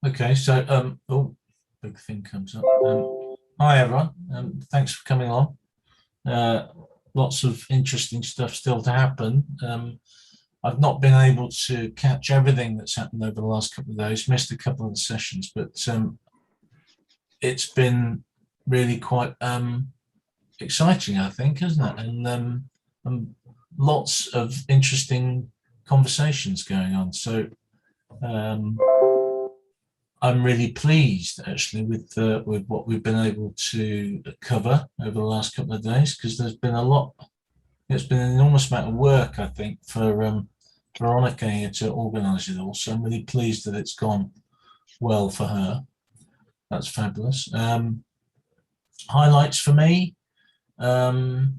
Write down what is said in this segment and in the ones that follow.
Okay, so oh, big thing comes up. Hi everyone, thanks for coming on. Uh, Lots of interesting stuff still to happen. I've not been able to catch everything that's happened over the last couple of days. Missed a couple of the sessions, but it's been really quite exciting, I think, isn't it? And lots of interesting conversations going on. So um, I'm really pleased actually with what we've been able to cover over the last couple of days, because there's been a lot. It's been an enormous amount of work, I think, for Veronica here to organise it all. So I'm really pleased that it's gone well for her. That's fabulous. Highlights for me. Well,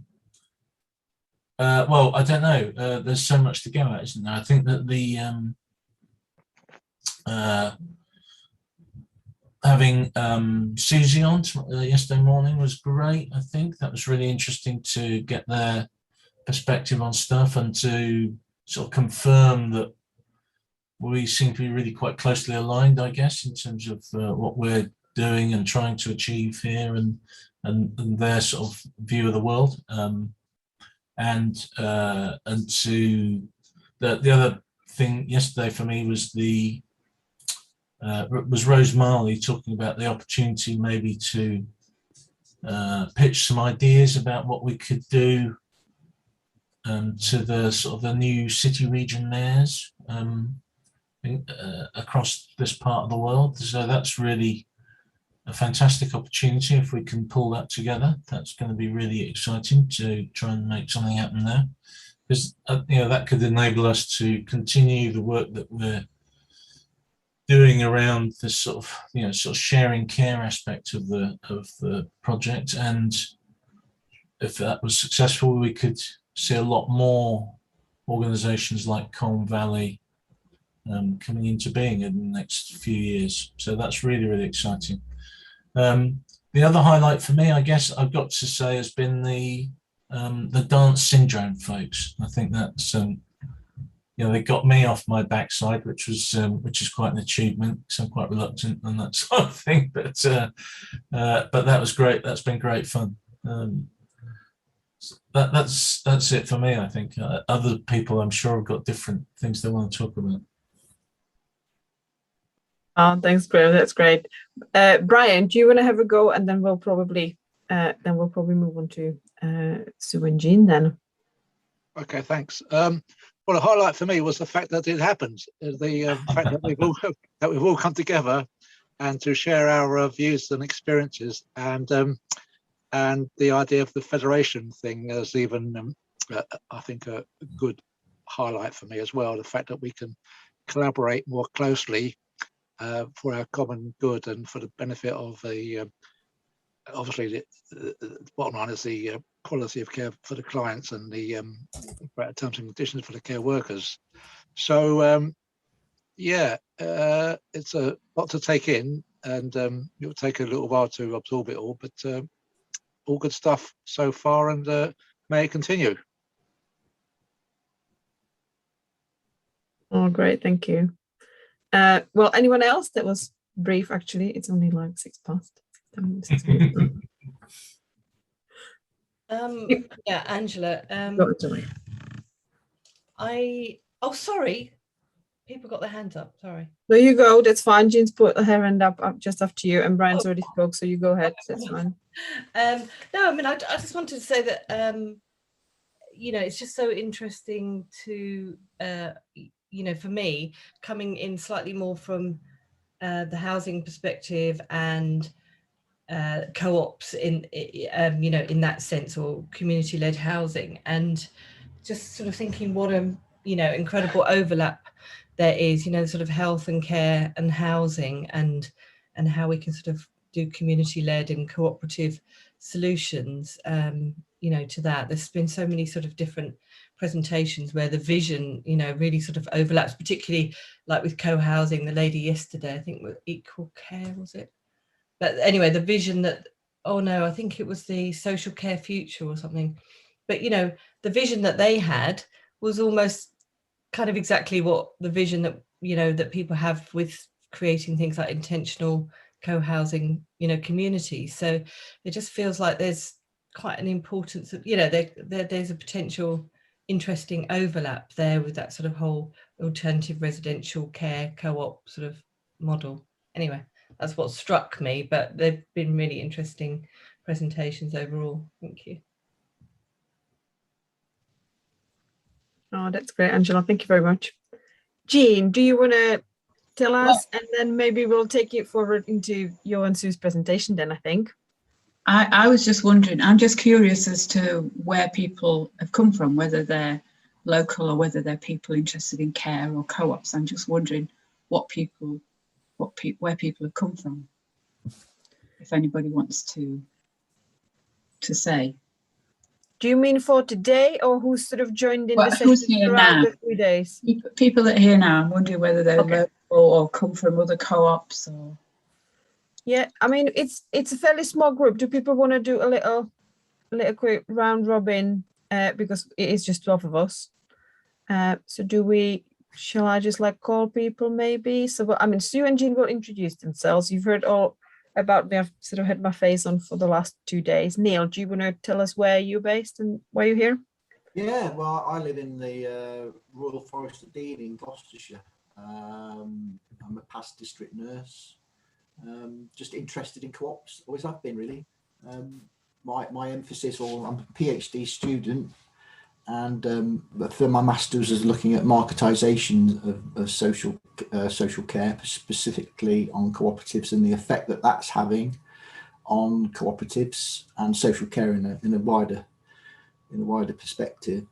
I don't know. There's so much to go at, isn't there? I think that the having Susie on yesterday morning was great. I think that was really interesting to get their perspective on stuff and to sort of confirm that we seem to be really quite closely aligned, I guess, in terms of what we're doing and trying to achieve here, and their sort of view of the world. And to the other thing yesterday for me was was Rose Marley talking about the opportunity maybe to pitch some ideas about what we could do to the sort of the new city region mayors across this part of the world. So that's really a fantastic opportunity if we can pull that together. That's going to be really exciting to try and make something happen there, because that could enable us to continue the work that we're doing around this sort of sort of sharing care aspect of the project. And if that was successful, we could see a lot more organizations like Colne Valley coming into being in the next few years. So that's really, really exciting. The other highlight for me, I guess I've got to say, has been the dance syndrome folks. I think that's they got me off my backside, which is quite an achievement. So I'm quite reluctant and that sort of thing. But that was great. That's been great fun. That's it for me. I think other people, I'm sure, have got different things they want to talk about. Oh, thanks, Graham. That's great. Brian, do you want to have a go, and then we'll probably move on to Sue and Jean then. Okay, thanks. Well, a highlight for me was the fact that it happened. The fact that we've all come together and to share our views and experiences, and the idea of the federation thing is even, I think, a good highlight for me as well. The fact that we can collaborate more closely for our common good and for the benefit of the obviously the bottom line is the quality of care for the clients and the better terms and conditions for the care workers. So it's a lot to take in, and it'll take a little while to absorb it all, but all good stuff so far, and may it continue. Oh, great, thank you. Well, anyone else? That was brief, actually. It's only like 6 past. Yeah, Angela. Sorry, people got their hands up. Sorry. There you go. That's fine. Jean's put her hand up just after you, and Brian's already spoke, so you go ahead. That's fine. No, I mean, I just wanted to say that it's just so interesting to for me, coming in slightly more from the housing perspective and co-ops in that sense, or community-led housing, and just sort of thinking what a incredible overlap there is, sort of health and care and housing, and how we can sort of do community-led and cooperative solutions to that. There's been so many sort of different presentations where the vision really sort of overlaps, particularly like with co-housing. The lady yesterday, I think, with equal care, was it? But anyway, the vision that, I think it was the social care future or something. But, the vision that they had was almost kind of exactly what the vision that, that people have with creating things like intentional co-housing, you know, communities. So it just feels like there's quite an importance of, you know, there's a potential interesting overlap there with that sort of whole alternative residential care co-op sort of model. Anyway, that's what struck me, but they've been really interesting presentations overall. Thank you. Oh, that's great, Angela. Thank you very much. Jean, do you want to tell us, and then maybe we'll take it forward into your and Sue's presentation then, I think. I was just wondering, I'm just curious as to where people have come from, whether they're local or whether they're people interested in care or co-ops. I'm just wondering where people have come from. If anybody wants to say. Do you mean for today, or who's sort of joined in Well, the session throughout now? the 3 days? People that are here now, I'm wondering whether they're Okay. local or come from other co-ops or. Yeah, I mean, it's a fairly small group. Do people want to do a little quick round robin, because it is just 12 of us? So shall I just like call people maybe? So, I mean, Sue and Jean will introduce themselves. You've heard all about me. I've sort of had my face on for the last 2 days. Neil, do you want to tell us where you're based and why you're here? Yeah, well, I live in the Royal Forest of Dean in Gloucestershire. I'm a past district nurse. Just interested in co-ops, always have been really. My emphasis, or I'm a PhD student, and for my masters is looking at marketisation of social care, specifically on cooperatives and the effect that that's having on cooperatives and social care in a wider perspective.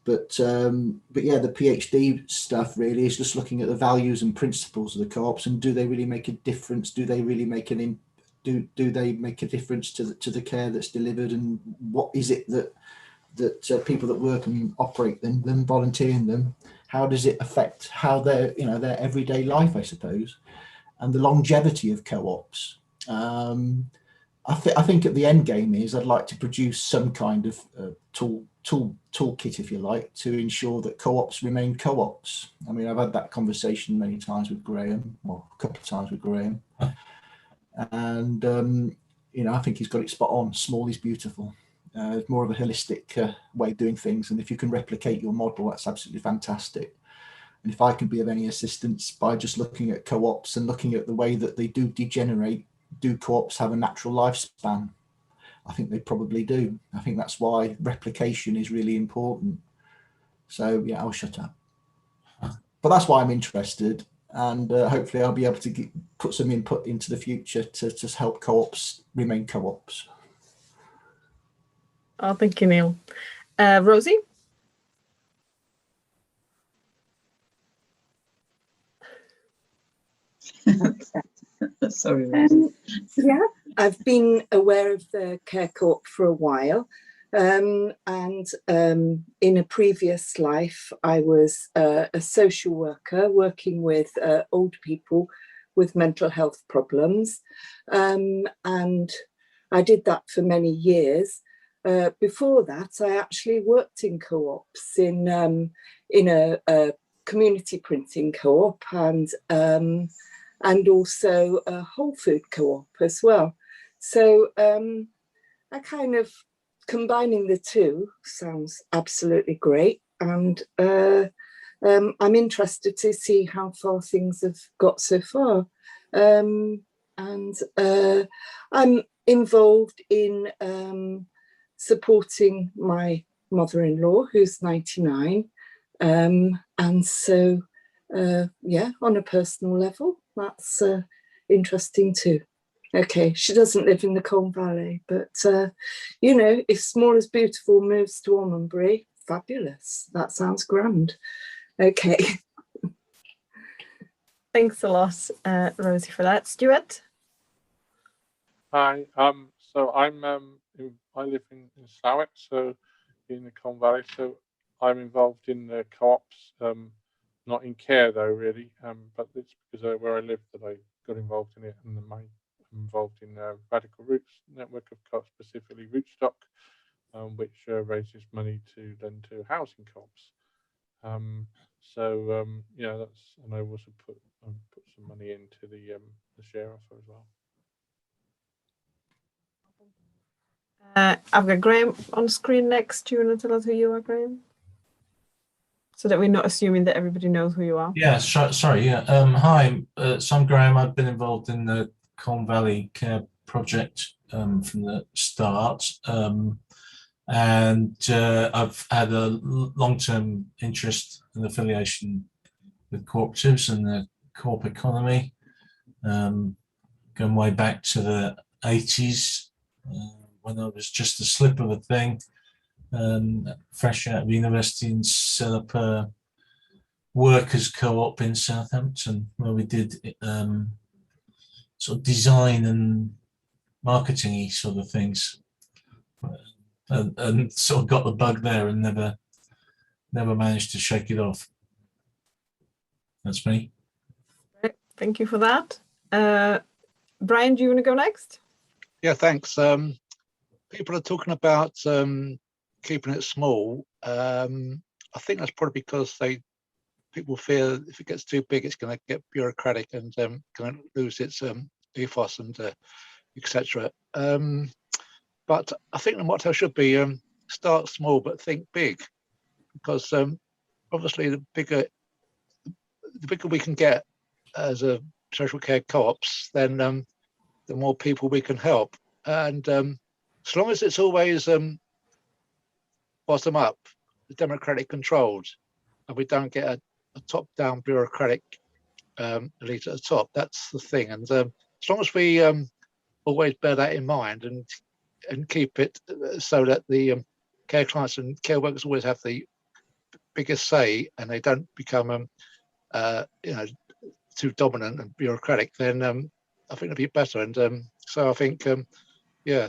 But yeah, the PhD stuff really is just looking at the values and principles of the co-ops, and do they really make a difference? Do they really make do they make a difference to the care that's delivered? And what is it that people that work and operate them, volunteering them, how does it affect how their everyday life, I suppose, and the longevity of co-ops? I think at the end game is I'd like to produce some kind of toolkit, if you like, to ensure that co-ops remain co-ops. I mean, I've had that conversation many times with Graham, or a couple of times with Graham, and I think he's got it spot on. Small is beautiful. It's more of a holistic way of doing things, and if you can replicate your model, that's absolutely fantastic. And if I can be of any assistance by just looking at co-ops and looking at the way that they do degenerate, do co-ops have a natural lifespan? I think they probably do. I think that's why replication is really important. So yeah, I'll shut up. But that's why I'm interested, and hopefully I'll be able to put some input into the future to just help co-ops remain co-ops. Oh, thank you, Neil. Rosie? Sorry. Yeah, I've been aware of the Care Co-op for a while, and in a previous life I was a social worker working with old people with mental health problems, and I did that for many years. Before that, I actually worked in co-ops in a community printing co-op, and also a whole food co-op as well. So I kind of combining the two sounds absolutely great, and I'm interested to see how far things have got so far. And I'm involved in supporting my mother-in-law, who's 99, and so yeah, on a personal level, that's interesting too. Okay, she doesn't live in the Colne Valley, but if Small is Beautiful moves to Almondbury, fabulous. That sounds grand. Okay. Thanks a lot, Rosie, for that. Stuart? Hi. So I live in Slough, so in the Colne Valley. So I'm involved in the co-ops. Not in care though, really, but it's because where I live that I got involved in it, and I'm involved in Radical Roots network of co-ops, specifically Rootstock, which raises money to housing co-ops. Yeah, that's, and I also put some money into the share offer as well. I've got Graham on screen next. Do you want to tell us who you are, Graham? So that we're not assuming that everybody knows who you are. Yeah, sorry. Yeah. Hi, so I'm Graham. I've been involved in the Colne Valley Care Project from the start. And I've had a long-term interest and affiliation with cooperatives and the co-op economy, going way back to the 80s when I was just a slip of a thing, fresh out of university, and set up a workers co-op in Southampton where we did sort of design and marketing-y sort of things. And sort of got the bug there and never managed to shake it off. That's me. Right, thank you for that. Brian, do you want to go next? Yeah, thanks. People are talking about keeping it small. I think that's probably because people fear if it gets too big, it's going to get bureaucratic and going to lose its ethos and etc. But I think the motto should be start small but think big, because obviously the bigger we can get as a social care co-ops, then the more people we can help. And as long as it's always bottom up, democratic controlled, and we don't get a top-down bureaucratic elite at the top, that's the thing. And as long as we always bear that in mind and keep it so that the care clients and care workers always have the biggest say, and they don't become too dominant and bureaucratic, then I think it'll be better. And so I think yeah,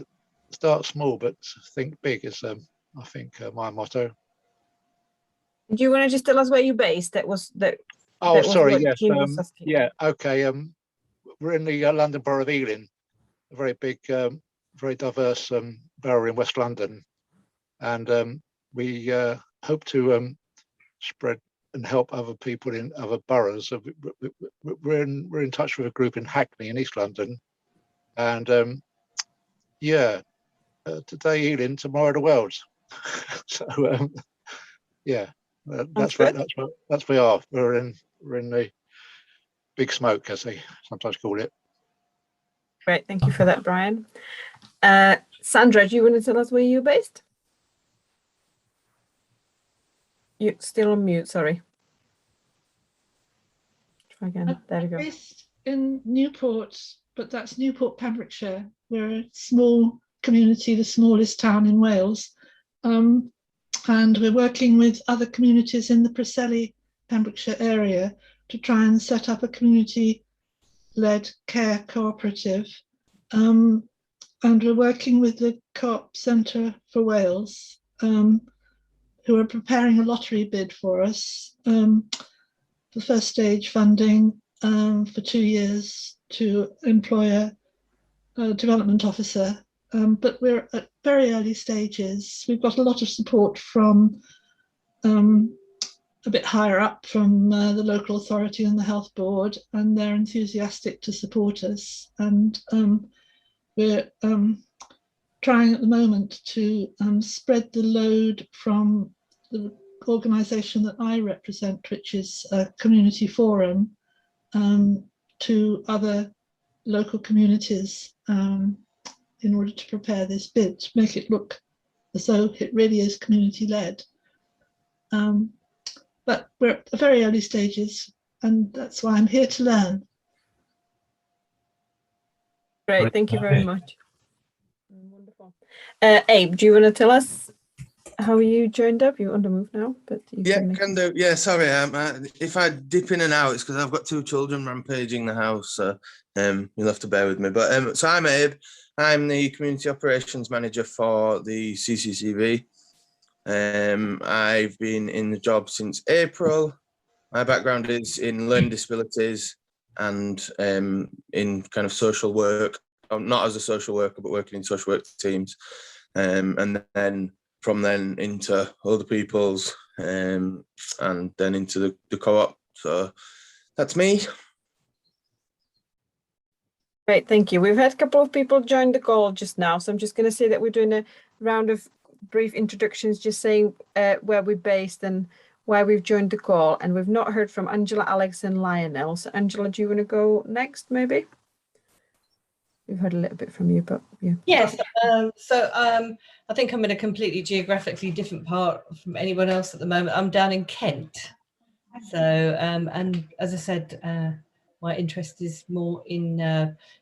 start small but think big is I think my motto. Do you want to just tell us where you're based? Oh, sorry, yes. Yeah, okay. We're in the London Borough of Ealing, a very big, very diverse borough in West London, and we hope to spread and help other people in other boroughs. We're in touch with a group in Hackney in East London, and yeah, today Ealing, tomorrow the world. So yeah, that's where we are. We're in the big smoke, as they sometimes call it. Great, thank you for that, Brian. Sandra, do you want to tell us where you're based? You're still on mute, sorry. Try again, there we go. Based in Newport, but that's Newport, Pembrokeshire. We're a small community, the smallest town in Wales. And we're working with other communities in the Preseli, Pembrokeshire area to try and set up a community-led care cooperative. And we're working with the Co-op Centre for Wales, who are preparing a lottery bid for us, the first stage funding for 2 years to employ a development officer. But we're at very early stages. We've got a lot of support from a bit higher up from the local authority and the health board, and they're enthusiastic to support us. And we're trying at the moment to spread the load from the organisation that I represent, which is a community forum, to other local communities in order to prepare this bid, to make it look as though it really is community-led. But we're at the very early stages, and that's why I'm here to learn. Great, thank you very much. Wonderful. Abe, do you want to tell us how you joined up? You're on the move now, but yeah, can do. Yeah, sorry. If I dip in and out, it's because I've got 2 children rampaging the house, so you'll have to bear with me. But so I'm Abe. I'm the community operations manager for the CCCV. I've been in the job since April. My background is in learning disabilities and in kind of social work. I'm not as a social worker, but working in social work teams. And then from then into other people's, and then into the co-op. So that's me. Great, thank you. We've had a couple of people join the call just now, so I'm just going to say that we're doing a round of brief introductions, just saying where we're based and why we've joined the call. And we've not heard from Angela, Alex and Lionel. So Angela, do you want to go next, maybe? We've heard a little bit from you, but yeah. Yes, I think I'm in a completely geographically different part from anyone else at the moment. I'm down in Kent. So, and as I said, my interest is more in,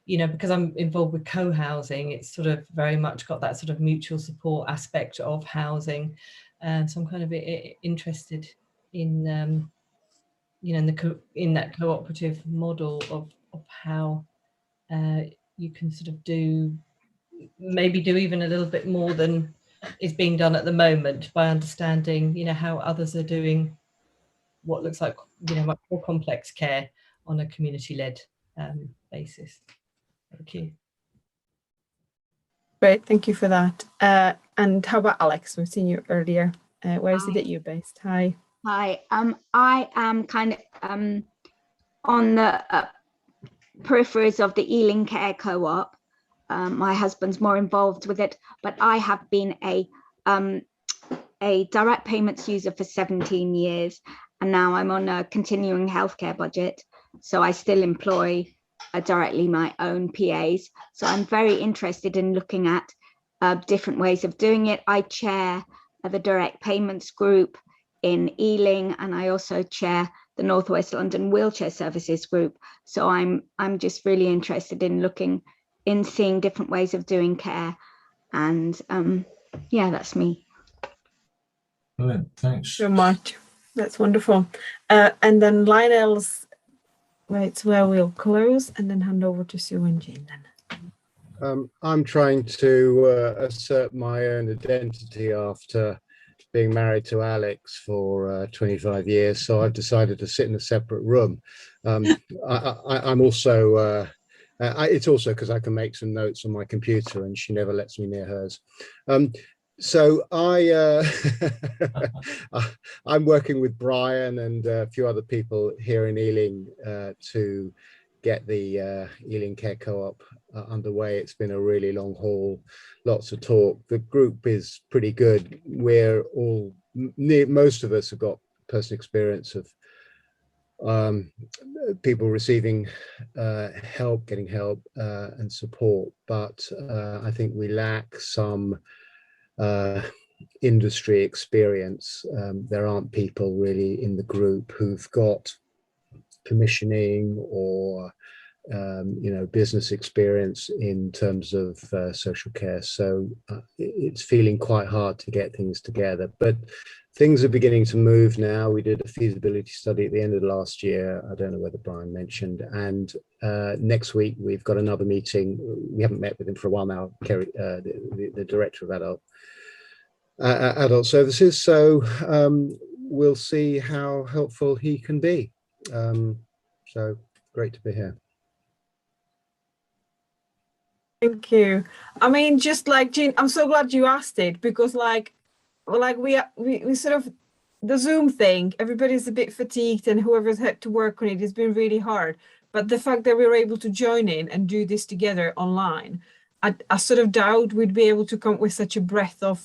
because I'm involved with co-housing, it's sort of very much got that sort of mutual support aspect of housing. So I'm kind of interested in, in that cooperative model of how you can sort of maybe do even a little bit more than is being done at the moment by understanding, how others are doing what looks like, much more complex care on a community-led basis. Thank you. Great, thank you for that. And how about Alex? We've seen you earlier. Where is it that you're based? Hi. Hi. I am kind of on the peripheries of the Ealing Care Co-op. My husband's more involved with it, but I have been a direct payments user for 17 years, and now I'm on a continuing healthcare budget, so I still employ directly my own PAs. So I'm very interested in looking at different ways of doing it. I chair the direct payments group in Ealing, and I also chair the North West London Wheelchair Services group. So I'm just really interested in seeing different ways of doing care, and yeah, that's me. Brilliant, thanks so much. That's wonderful. And then Lionel's, right, where we'll close and then hand over to Sue and Jean then. I'm trying to assert my own identity after being married to Alex for 25 years, so I've decided to sit in a separate room. I'm also, it's also because I can make some notes on my computer and she never lets me near hers. So I'm working with Brian and a few other people here in Ealing to get the Ealing Care Co-op underway. It's been a really long haul, lots of talk. The group is pretty good. We're all, most of us have got personal experience of people receiving help, getting help and support, but I think we lack some industry experience. There aren't people really in the group who've got commissioning or business experience in terms of social care, so it's feeling quite hard to get things together, but things are beginning to move now. We did a feasibility study at the end of last year. I don't know whether Brian mentioned, and next week we've got another meeting. We haven't met with him for a while now, Kerry, the director of adult services, so we'll see how helpful he can be. So great to be here. Thank you. I mean, just like Jean, I'm so glad you asked it, because we sort of, the Zoom thing, everybody's a bit fatigued and whoever's had to work on it has been really hard. But the fact that we were able to join in and do this together online, I sort of doubt we'd be able to come up with such a breadth of,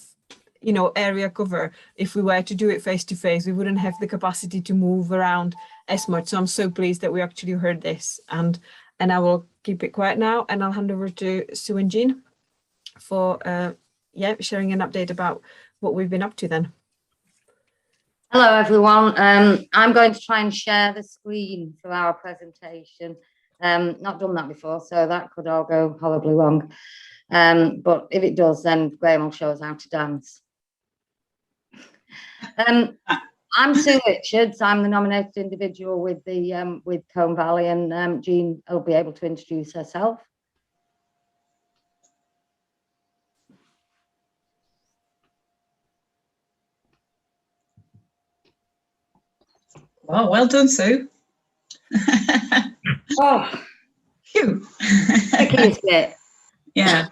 area cover. If we were to do it face to face, we wouldn't have the capacity to move around as much. So I'm so pleased that we actually heard this, and I will keep it quiet now, and I'll hand over to Sue and Jean for sharing an update about what we've been up to then. Hello everyone. I'm going to try and share the screen for our presentation. Not done that before, so that could all go horribly wrong. But if it does, then Graham will show us how to dance. I'm Sue Richards. I'm the nominated individual with the with Colne Valley, and Jean will be able to introduce herself. Oh, well done, Sue. Oh, phew. Trickiest bit. Yeah.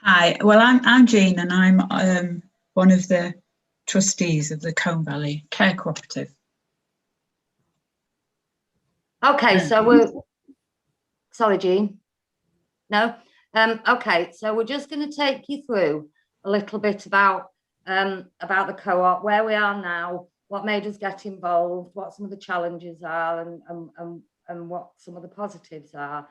Hi, well, I'm Jean, and I'm one of the trustees of the Colne Valley Care Co-operative. Okay, so we're sorry, Jean. No. Okay, so we're just going to take you through a little bit about the co-op, where we are now, what made us get involved, what some of the challenges are, and what some of the positives are.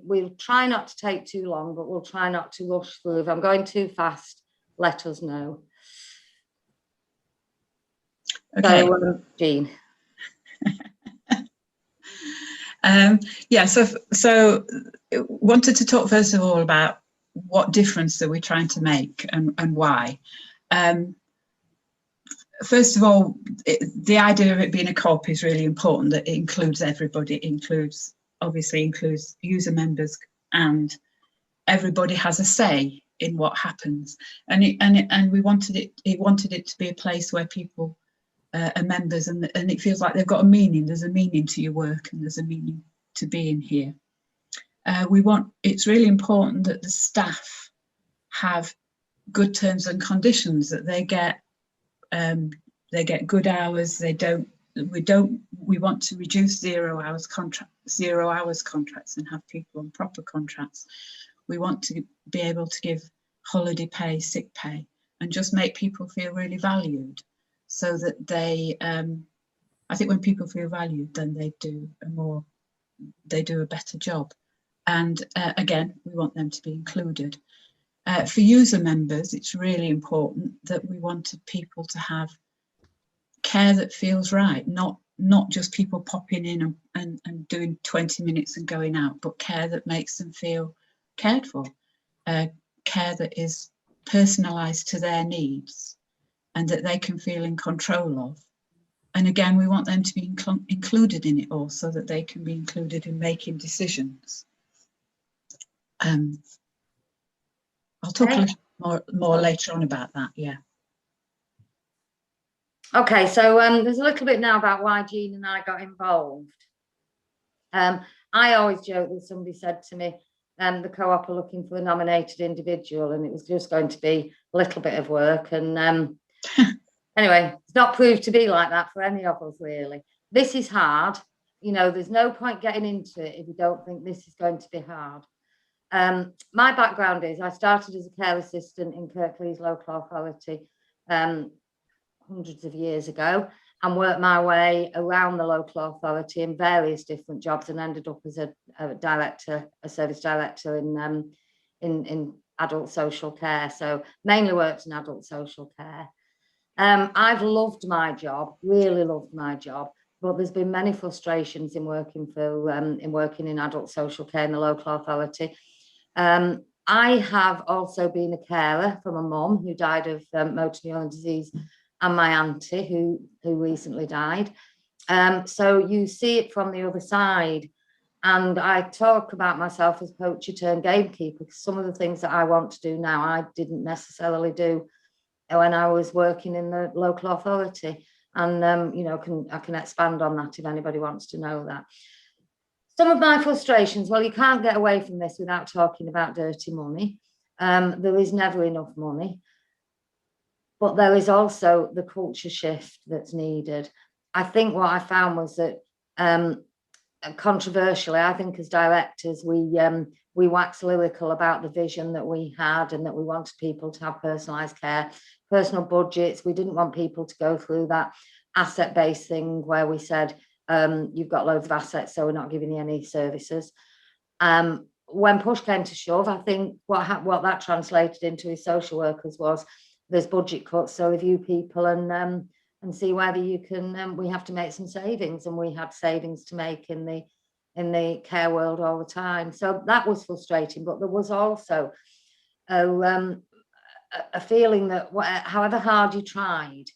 We'll try not to take too long, but we'll try not to rush through. If I'm going too fast, let us know. Okay. So, Jean. Yeah, so wanted to talk first of all about what difference that we're trying to make and why. First of all, the idea of it being a co-op is really important, that it includes everybody. It obviously includes user members, and everybody has a say in what happens. And we wanted it to be a place where people are members, and it feels like they've got a meaning. There's a meaning to your work, and there's a meaning to being here. It's really important that the staff have good terms and conditions, that they get good hours. We want to reduce 0 hours contracts and have people on proper contracts. We want to be able to give holiday pay, sick pay, and just make people feel really valued, so that they, I think when people feel valued, then they do a better job. And again, we want them to be included. For user members, it's really important that we wanted people to have care that feels right, not just people popping in and doing 20 minutes and going out, but care that makes them feel cared for, care that is personalised to their needs and that they can feel in control of. And again, we want them to be included in it all, so that they can be included in making decisions. I'll talk a little more later on about that, yeah. Okay, so there's a little bit now about why Jean and I got involved. I always joke that somebody said to me, the co-op are looking for a nominated individual, and it was just going to be a little bit of work. And anyway, it's not proved to be like that for any of us, really. This is hard. You know, there's no point getting into it if you don't think this is going to be hard. My background is I started as a care assistant in Kirklees local authority hundreds of years ago, and worked my way around the local authority in various different jobs, and ended up as a service director in adult social care. So mainly worked in adult social care. I've loved my job, really loved my job, but there's been many frustrations in working in adult social care in the local authority. I have also been a carer for my mum, who died of motor neuron disease, and my auntie, who recently died. So you see it from the other side. And I talk about myself as poacher turned gamekeeper, because some of the things that I want to do now, I didn't necessarily do when I was working in the local authority. And, you know, I can expand on that if anybody wants to know that. Some of my frustrations, well, you can't get away from this without talking about dirty money. There is never enough money. But there is also the culture shift that's needed. I think what I found was that, controversially, I think as directors, we wax lyrical about the vision that we had, and that we wanted people to have personalised care, personal budgets. We didn't want people to go through that asset-based thing where we said, you've got loads of assets, so we're not giving you any services. When push came to shove, I think what that translated into is social workers was, there's budget cuts, so review people and see whether you can. We have to make some savings, and we had savings to make in the care world all the time. So that was frustrating, but there was also a feeling that however hard you tried,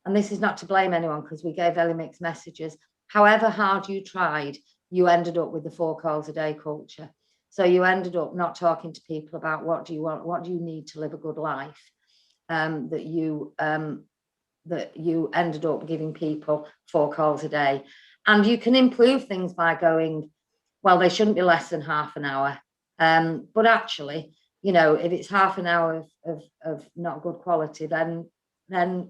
and this is not to blame anyone because we gave very mixed messages, however hard you tried, you ended up with the 4 calls a day culture. So you ended up not talking to people about what do you want, what do you need to live a good life. That you ended up giving people 4 calls a day. And you can improve things by going, well, they shouldn't be less than half an hour. But actually, you know, if it's half an hour of not good quality, then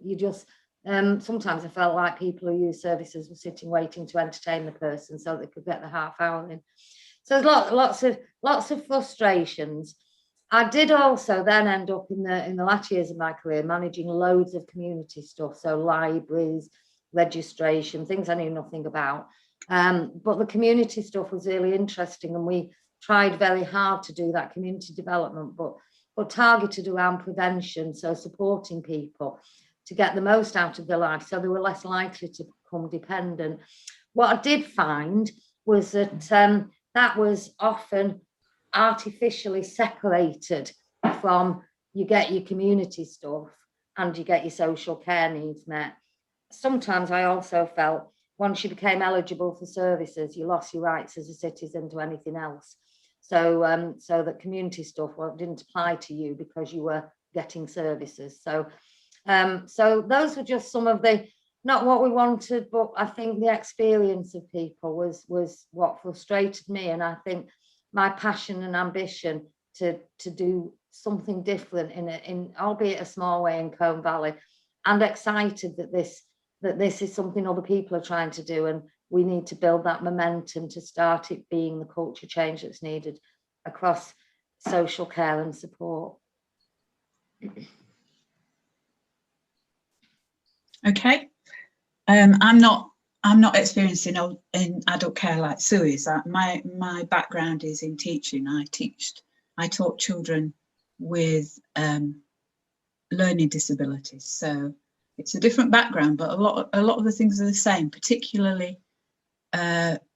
you just, sometimes I felt like people who use services were sitting waiting to entertain the person so they could get the half hour in. So there's lots of frustrations. I did also then end up in the latter years of my career managing loads of community stuff, so libraries, registration, things I knew nothing about. But the community stuff was really interesting, and we tried very hard to do that community development, but targeted around prevention, so supporting people to get the most out of their life so they were less likely to become dependent. What I did find was that that was often artificially separated from, you get your community stuff and you get your social care needs met. Sometimes I also felt once you became eligible for services, you lost your rights as a citizen to anything else. So so that community stuff didn't apply to you because you were getting services. So so those were just some of the, not what we wanted, but I think the experience of people was what frustrated me. And I think my passion and ambition to do something different in albeit a small way in Colne Valley, and excited that this is something other people are trying to do, and we need to build that momentum to start it being the culture change that's needed across social care and support. Okay. I'm not experienced in adult care like Sue is. My background is in teaching. I taught children with learning disabilities. So it's a different background, but a lot of the things are the same, particularly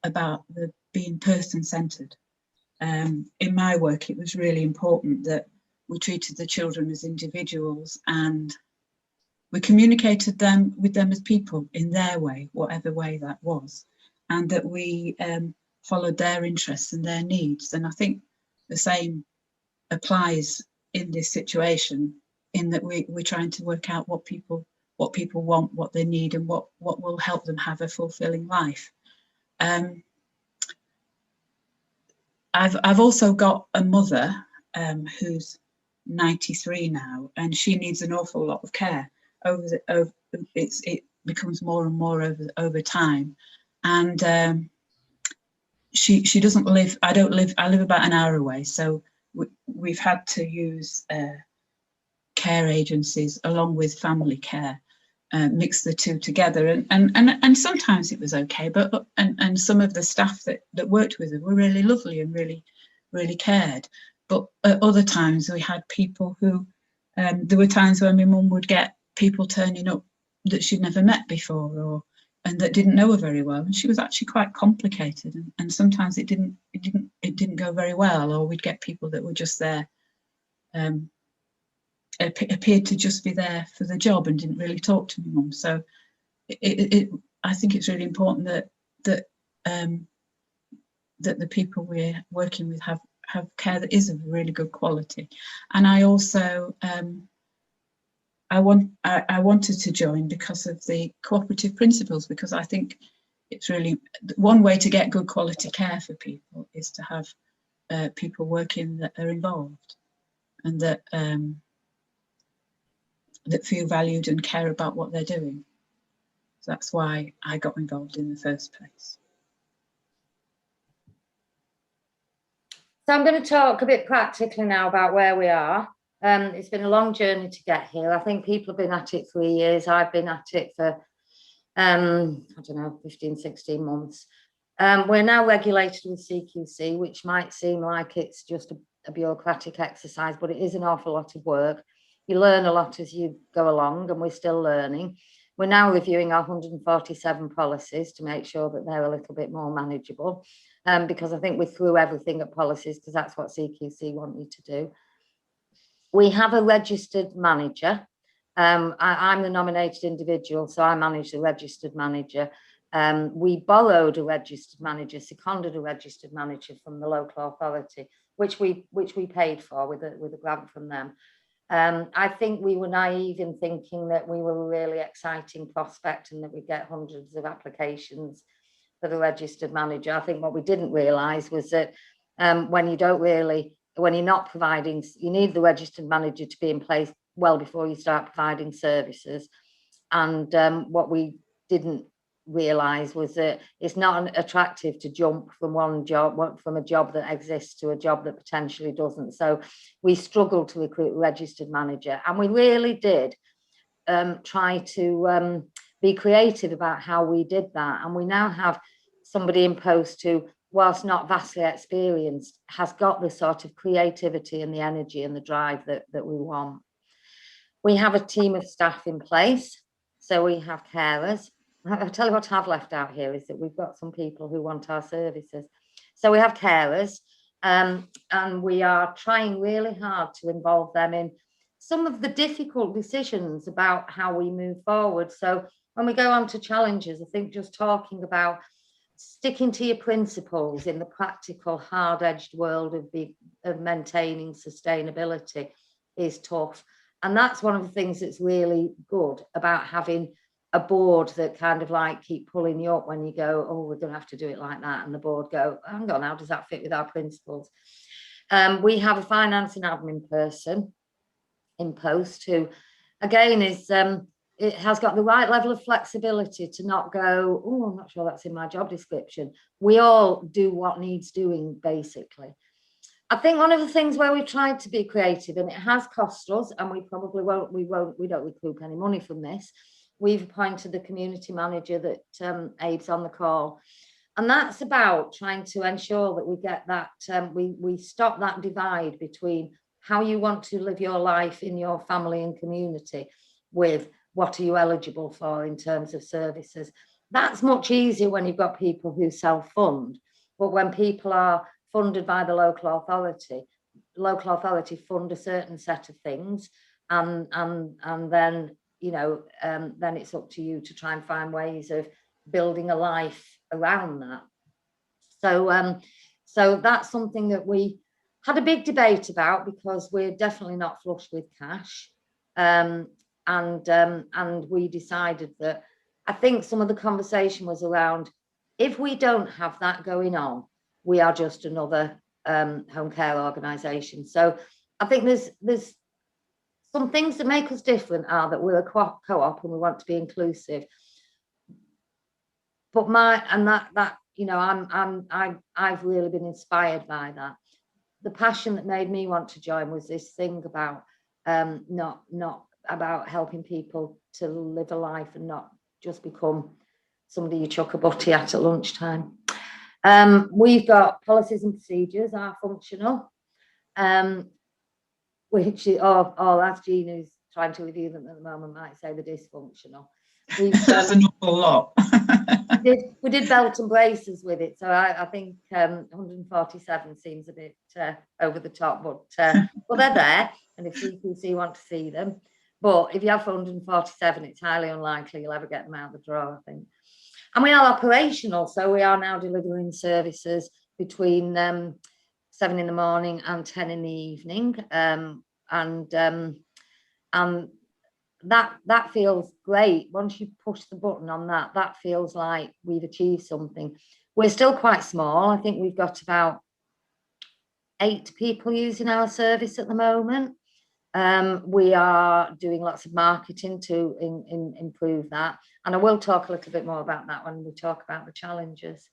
about being person-centered. In my work, it was really important that we treated the children as individuals, and we communicated with them as people in their way, whatever way that was, and that we followed their interests and their needs. And I think the same applies in this situation, in that we're trying to work out what people want, what they need, and what will help them have a fulfilling life. I've also got a mother who's 93 now, and she needs an awful lot of care. It becomes more and more over time, and she doesn't live. I live about an hour away, so we've had to use care agencies along with family care, mix the two together, and sometimes it was okay, but and some of the staff that worked with her were really lovely and really cared, but at other times we had people who there were times when my mum would get people turning up that she'd never met before, and that didn't know her very well, and she was actually quite complicated, and sometimes it didn't go very well, or we'd get people that were just there, appeared to just be there for the job and didn't really talk to my mum. So I think it's really important that the people we're working with have care that is of really good quality. And I also I wanted to join because of the cooperative principles, because I think it's really one way to get good quality care for people is to have people working that are involved and that feel valued and care about what they're doing. So that's why I got involved in the first place. So I'm going to talk a bit practically now about where we are. It's been a long journey to get here. I think people have been at it 3 years. I've been at it for, I don't know, 15, 16 months. We're now regulated with CQC, which might seem like it's just a bureaucratic exercise, but it is an awful lot of work. You learn a lot as you go along, and we're still learning. We're now reviewing our 147 policies to make sure that they're a little bit more manageable, because I think we threw everything at policies because that's what CQC want you to do. We have a registered manager. I'm the nominated individual, so I manage the registered manager. We borrowed a registered manager, seconded a registered manager from the local authority, which we paid for with a grant from them. I think we were naive in thinking that we were a really exciting prospect and that we'd get hundreds of applications for the registered manager. I think what we didn't realise was that when you don't really when you're not providing, you need the registered manager to be in place well before you start providing services. And what we didn't realise was that it's not attractive to jump from one job, from a job that exists to a job that potentially doesn't. So we struggled to recruit a registered manager, and we really did try to be creative about how we did that. And we now have somebody in post who, whilst not vastly experienced, has got the sort of creativity and the energy and the drive that we want. We have a team of staff in place. So we have carers. I'll tell you what I've left out here is that we've got some people who want our services. So we have carers, and we are trying really hard to involve them in some of the difficult decisions about how we move forward. So when we go on to challenges, I think just talking about sticking to your principles in the practical, hard-edged world of maintaining sustainability is tough. And that's one of the things that's really good about having a board that kind of like keep pulling you up when you go, oh, we're going to have to do it like that. And the board go, hang on, how does that fit with our principles? We have a finance and admin person in post who, again, is it has got the right level of flexibility to not go, oh, I'm not sure that's in my job description. We all do what needs doing, basically. I think one of the things where we've tried to be creative, and it has cost us, and we probably won't, we don't recoup any money from this. We've appointed the community manager that Abe's on the call. And that's about trying to ensure that we get that, we stop that divide between how you want to live your life in your family and community with what are you eligible for in terms of services. That's much easier when you've got people who self-fund, but when people are funded by the local authority fund a certain set of things, and then, you know, then it's up to you to try and find ways of building a life around that. So that's something that we had a big debate about, because we're definitely not flush with cash, and we decided that, I think some of the conversation was around, if we don't have that going on, we are just another home care organisation. So I think there's some things that make us different are that we're a co-op and we want to be inclusive. But that you know, I've really been inspired by that. The passion that made me want to join was this thing about not about helping people to live a life and not just become somebody you chuck a butty at lunchtime. We've got policies and procedures are functional, which as Jean, who's trying to review them at the moment, might say they're dysfunctional. That's an awful lot. we did belt and braces with it, so I think 147 seems a bit over the top, but well, they're there, and if CCCV want to see them, but if you have 147, it's highly unlikely you'll ever get them out the drawer, I think. And we are operational, so we are now delivering services between 7 in the morning and 10 in the evening, and that feels great. Once you push the button on that, that feels like we've achieved something. We're still quite small. I think we've got about 8 people using our service at the moment. We are doing lots of marketing to improve that. And I will talk a little bit more about that when we talk about the challenges.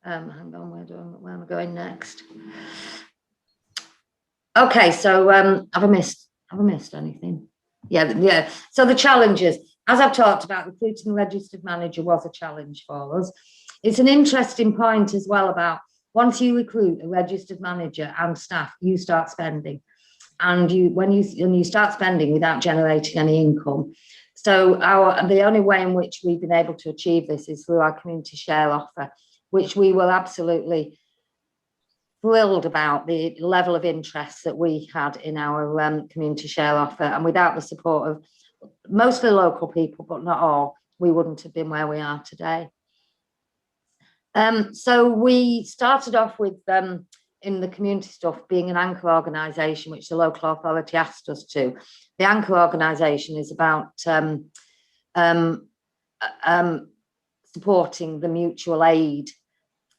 Hang on, where am I going next? Okay, so have I missed anything? Yeah. So the challenges, as I've talked about, recruiting a registered manager was a challenge for us. It's an interesting point as well about once you recruit a registered manager and staff, you start spending. And when you start spending without generating any income. So the only way in which we've been able to achieve this is through our community share offer, which we were absolutely thrilled about the level of interest that we had in our community share offer. And without the support of mostly local people, but not all, we wouldn't have been where we are today. So we started off with in the community stuff being an anchor organisation, which the local authority asked us to. The anchor organisation is about supporting the mutual aid.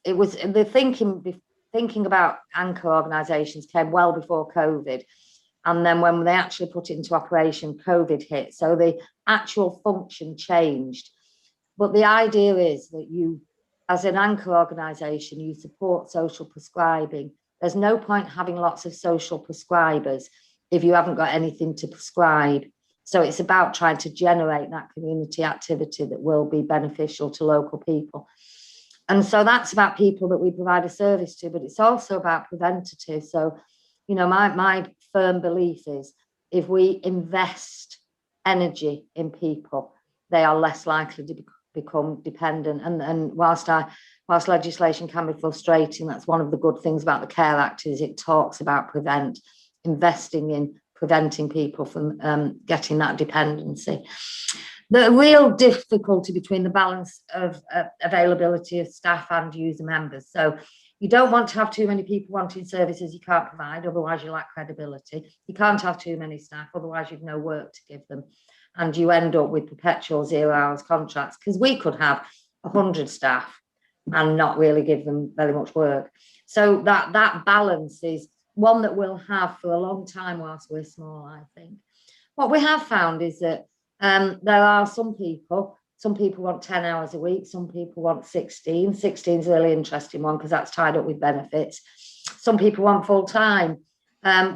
It was the thinking thinking about anchor organisations came well before COVID. And then when they actually put it into operation, COVID hit. So the actual function changed. But the idea is that you, as an anchor organisation, you support social prescribing. There's no point having lots of social prescribers if you haven't got anything to prescribe. So it's about trying to generate that community activity that will be beneficial to local people. And so that's about people that we provide a service to, but it's also about preventative. So, you know, my firm belief is if we invest energy in people, they are less likely to become dependent. And whilst legislation can be frustrating, that's one of the good things about the Care Act is it talks about investing in preventing people from getting that dependency. The real difficulty between the balance of availability of staff and user members. So you don't want to have too many people wanting services you can't provide, otherwise you lack credibility. You can't have too many staff, otherwise you've no work to give them. And you end up with perpetual 0 hours contracts, because we could have 100 staff and not really give them very much work. So that balance is one that we'll have for a long time whilst we're small, I think. What we have found is that there are some people want 10 hours a week, some people want 16. 16 is a really interesting one because that's tied up with benefits. Some people want full time.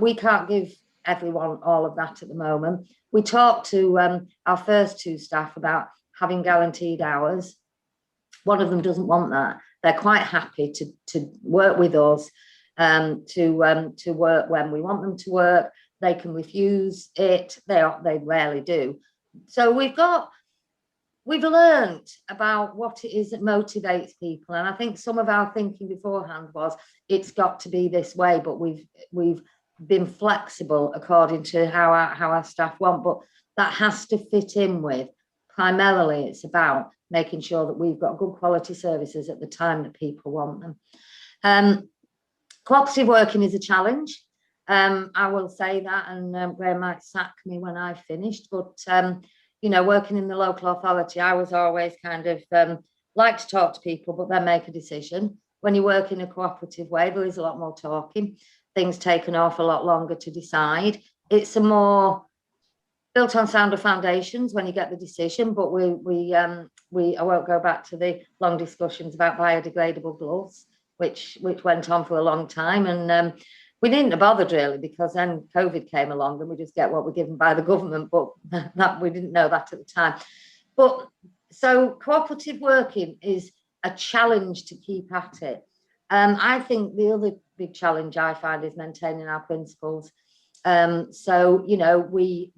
We can't give everyone all of that at the moment. We talked to our first 2 staff about having guaranteed hours. One of them doesn't want that. They're quite happy to work with us, to work when we want them to work. They can refuse it. They rarely do. So we've learned about what it is that motivates people, and I think some of our thinking beforehand was it's got to be this way, but we've been flexible according to how our staff want, but that has to fit in with, primarily it's about making sure that we've got good quality services at the time that people want them. Cooperative working is a challenge. I will say that, and Graham might sack me when I've finished, but you know, working in the local authority, I was always kind of like to talk to people, but then make a decision. When you work in a cooperative way, there is a lot more talking. Things take an awful lot longer to decide. It's a more built on sounder foundations when you get the decision, but I won't go back to the long discussions about biodegradable gloves, which went on for a long time, and we didn't have bothered really, because then COVID came along and we just get what we're given by the government, but that we didn't know that at the time. But so cooperative working is a challenge to keep at it. I think the other big challenge I find is maintaining our principles. So, you know, we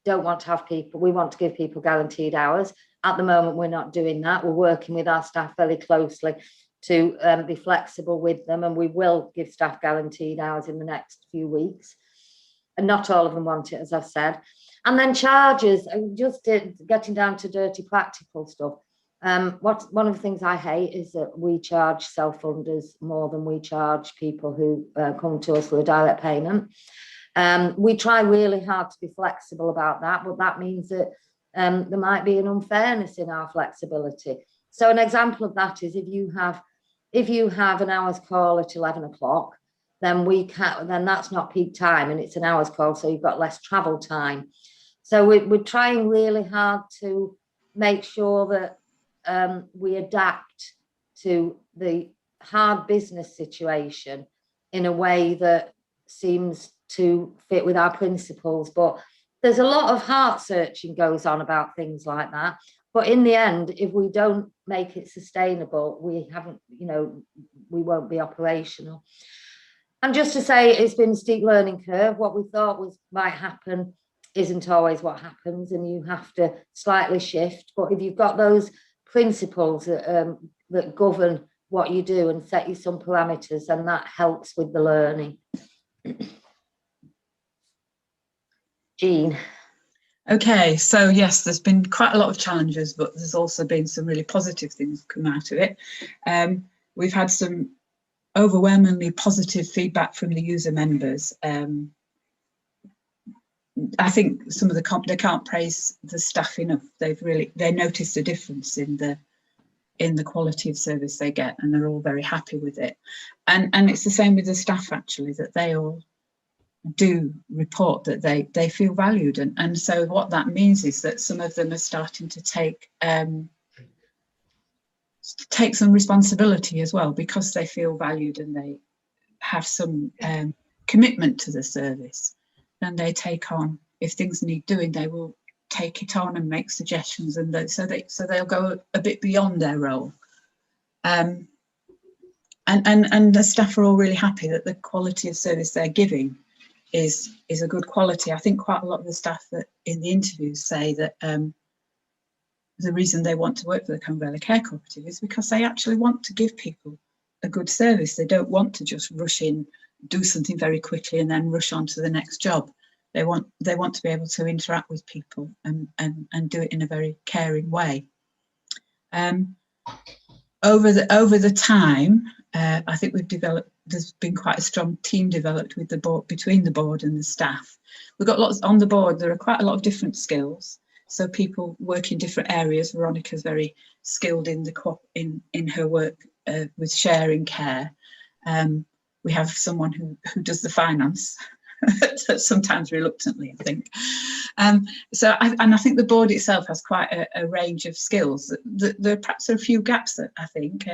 don't want to have people, we want to give people guaranteed hours. At the moment, we're not doing that. We're working with our staff very closely to be flexible with them, and we will give staff guaranteed hours in the next few weeks. And not all of them want it, as I've said. And then charges, just getting down to dirty practical stuff. One of the things I hate is that we charge self-funders more than we charge people who come to us for a direct payment. We try really hard to be flexible about that, but that means that there might be an unfairness in our flexibility. So an example of that is if you have an hour's call at 11 o'clock, then that's not peak time and it's an hour's call, so you've got less travel time. So we're trying really hard to make sure that we adapt to the hard business situation in a way that seems to fit with our principles. But there's a lot of heart searching goes on about things like that. But in the end, if we don't make it sustainable, we won't be operational. And just to say, it's been a steep learning curve. What we thought might happen isn't always what happens, and you have to slightly shift. But if you've got those principles that govern what you do and set you some parameters, then that helps with the learning. Jean. Okay, so yes, there's been quite a lot of challenges, but there's also been some really positive things come out of it. We've had some overwhelmingly positive feedback from the user members. I think some of they can't praise the staff enough. They noticed a difference in the in the quality of service they get, and they're all very happy with it. And it's the same with the staff, actually, that they all do report that they feel valued. And so what that means is that some of them are starting to take some responsibility as well, because they feel valued and they have some commitment to the service. Then they take on, if things need doing, they will take it on and make suggestions, and so they'll go a bit beyond their role. And the staff are all really happy that the quality of service they're giving is a good quality. I think quite a lot of the staff that in the interviews say that the reason they want to work for the Combe Valley Care Cooperative is because they actually want to give people a good service. They don't want to just rush in, do something very quickly and then rush on to the next job. They want to be able to interact with people and do it in a very caring way. Over the time, I think there's been quite a strong team developed with the board, between the board and the staff. We've got lots on the board. There are quite a lot of different skills. So people work in different areas. Veronica's very skilled in in her work with sharing care. We have someone who does the finance, sometimes reluctantly, I think. I think the board itself has quite a range of skills. There perhaps are a few gaps that I think,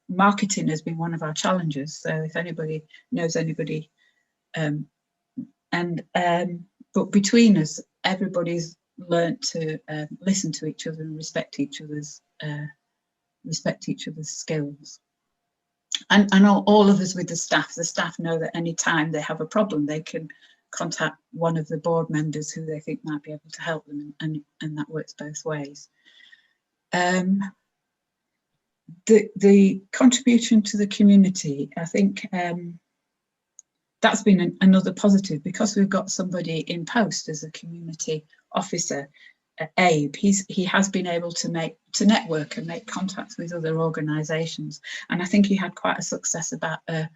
marketing has been one of our challenges. So if anybody knows anybody, but between us, everybody's learnt to listen to each other and respect each other's skills. And all of us with the staff know that any time they have a problem, they can contact one of the board members who they think might be able to help them, and that works both ways. The contribution to the community, I think that's been another positive, because we've got somebody in post as a community officer, Abe. He has been able to network and make contacts with other organisations, and I think he had quite a success about there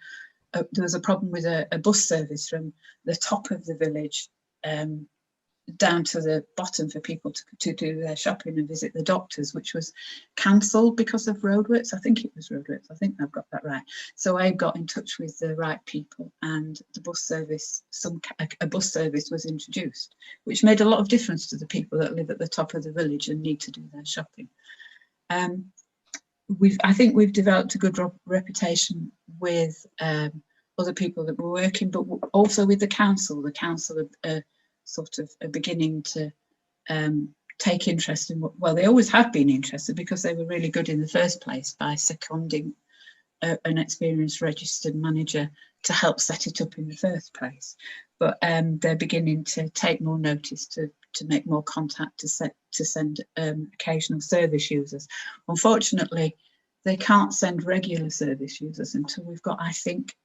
was a problem with a bus service from the top of the village down to the bottom for people to do their shopping and visit the doctors, which was cancelled because of roadworks. I think it was roadworks. I think I've got that right. So I got in touch with the right people, and the bus service, a bus service was introduced, which made a lot of difference to the people that live at the top of the village and need to do their shopping. I think we've developed a good reputation with other people that we're working, but also with the council. The council are sort of beginning to take interest in well, they always have been interested, because they were really good in the first place by seconding an experienced registered manager to help set it up in the first place. But they're beginning to take more notice, to make more contact, to send occasional service users. Unfortunately, they can't send regular service users until we've got, I think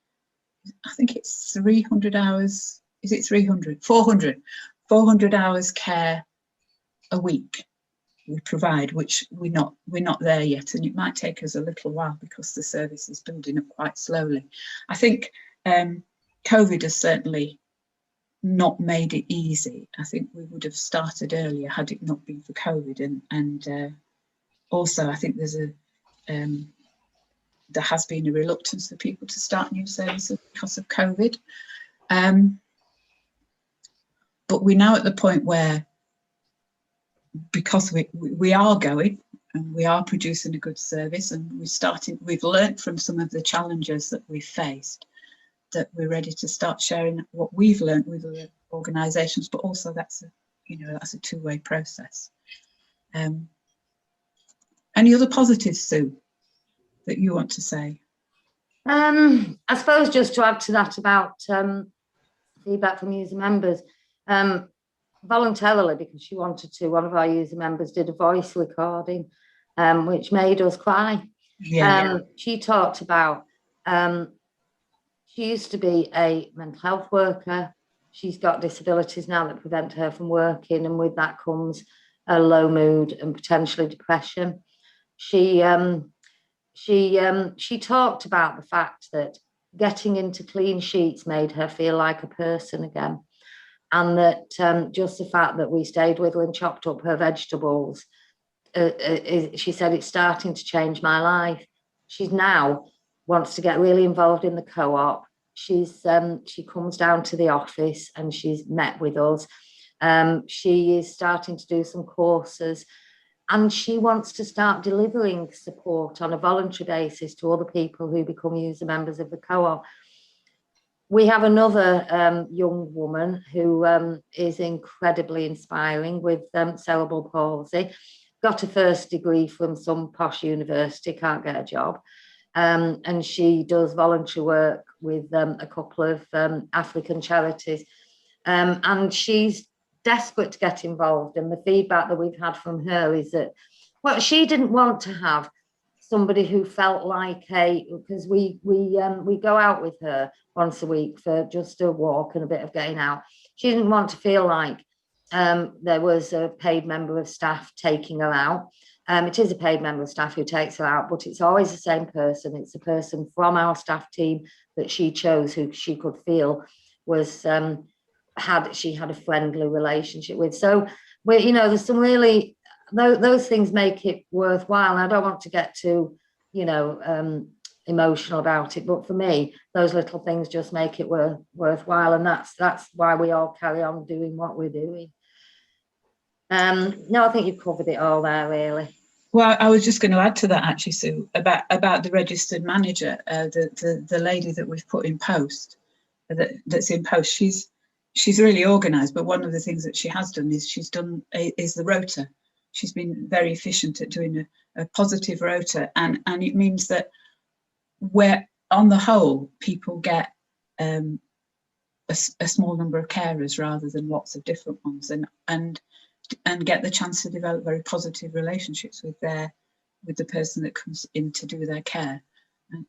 it's 300 hours. Is it 300? 400 hours care a week we provide, which we're not there yet, and it might take us a little while because the service is building up quite slowly. I think COVID has certainly not made it easy. I think we would have started earlier had it not been for COVID, and also I think there has been a reluctance for people to start new services because of COVID. But we're now at the point where, because we are going and we are producing a good service, and we've learnt from some of the challenges that we've faced, that we're ready to start sharing what we've learnt with other organisations. But also that's a two-way process. Any other positives, Sue, that you want to say? I suppose just to add to that about feedback from user members, voluntarily, because she wanted to, one of our user members did a voice recording, which made us cry. Yeah. She talked about, she used to be a mental health worker. She's got disabilities now that prevent her from working, and with that comes a low mood and potentially depression. She talked about the fact that getting into clean sheets made her feel like a person again, and that just the fact that we stayed with her and chopped up her vegetables she said, it's starting to change my life. She's now wants to get really involved in the co-op. She comes down to the office and she's met with us. She is starting to do some courses, and she wants to start delivering support on a voluntary basis to other people who become user members of the co-op. We have another young woman who is incredibly inspiring with cerebral palsy, got a first degree from some posh university, can't get a job. And she does voluntary work with a couple of African charities. And she's desperate to get involved. And the feedback that we've had from her is that, well, she didn't want to have somebody who felt like because we go out with her once a week for just a walk and a bit of getting out. She didn't want to feel like there was a paid member of staff taking her out. It is a paid member of staff who takes her out, but it's always the same person. It's a person from our staff team that she chose, who she could feel was she had a friendly relationship with. So there's some really those things make it worthwhile. And I don't want to get too emotional about it, but for me, those little things just make it worthwhile, and that's why we all carry on doing what we're doing. No, I think you've covered it all there, really. Well, I was just going to add to that, actually, Sue, about the registered manager, the lady that we've put in post, that's in post. She's really organised, but one of the things that she has done is the rota. She's been very efficient at doing a positive rota, and it means that where on the whole people get a small number of carers rather than lots of different ones, and get the chance to develop very positive relationships with the person that comes in to do their care.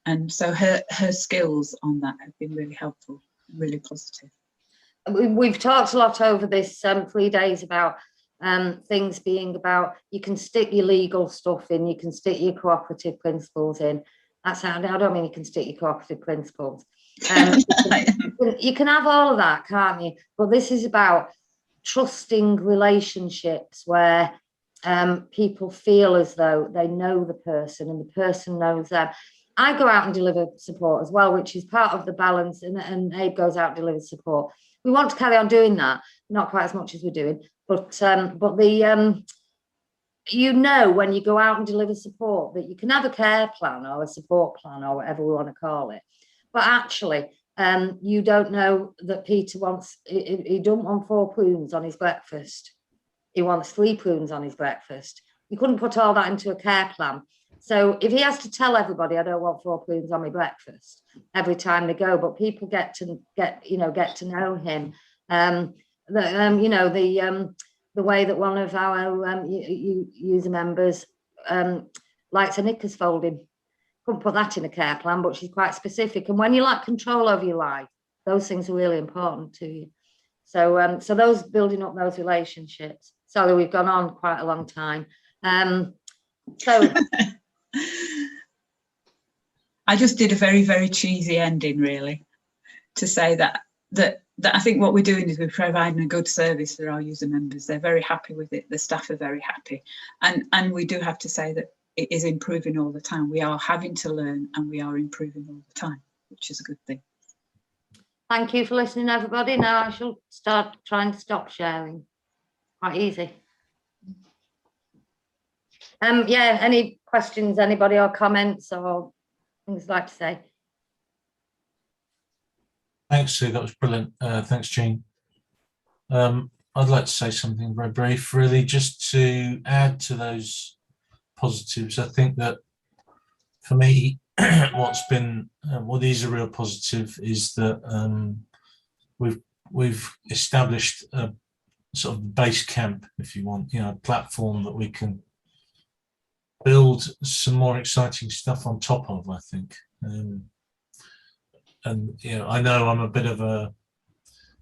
And so her skills on that have been really helpful, really positive. We've talked a lot over this 3 days about things being about, you can stick your legal stuff in, you can stick your cooperative principles in. I don't mean you can stick your cooperative principles. You can have all of that, can't you? But this is about trusting relationships where people feel as though they know the person and the person knows them. I go out and deliver support as well, which is part of the balance, and Abe goes out and delivers support. We want to carry on doing that, not quite as much as we're doing, but the when you go out and deliver support that you can have a care plan or a support plan or whatever we want to call it, but actually you don't know that Peter wants, he don't want 4 prunes on his breakfast. He wants 3 prunes on his breakfast. You couldn't put all that into a care plan. So if he has to tell everybody, I don't want 4 prunes on my breakfast every time they go, but people get to know him. The way that one of our user members likes her knickers folding. Couldn't put that in a care plan, but she's quite specific. And when you like control over your life, those things are really important to you. So so those building up those relationships. Sorry, we've gone on quite a long time. So I just did a very, very cheesy ending, really, to say that I think what we're doing is we're providing a good service for our user members. They're very happy with it. The staff are very happy. And we do have to say that it is improving all the time. We are having to learn and we are improving all the time, which is a good thing. Thank you for listening, everybody. Now I shall start trying to stop sharing. Quite easy. Yeah, any questions, anybody, or comments or things you'd like to say? Thanks, Sue. That was brilliant. Thanks, Jean. I'd like to say something very brief, really, just to add to those positives. I think that for me, what is a real positive is that we've established a sort of base camp, if you want, a platform that we can build some more exciting stuff on top of, I think. And I know I'm a bit of a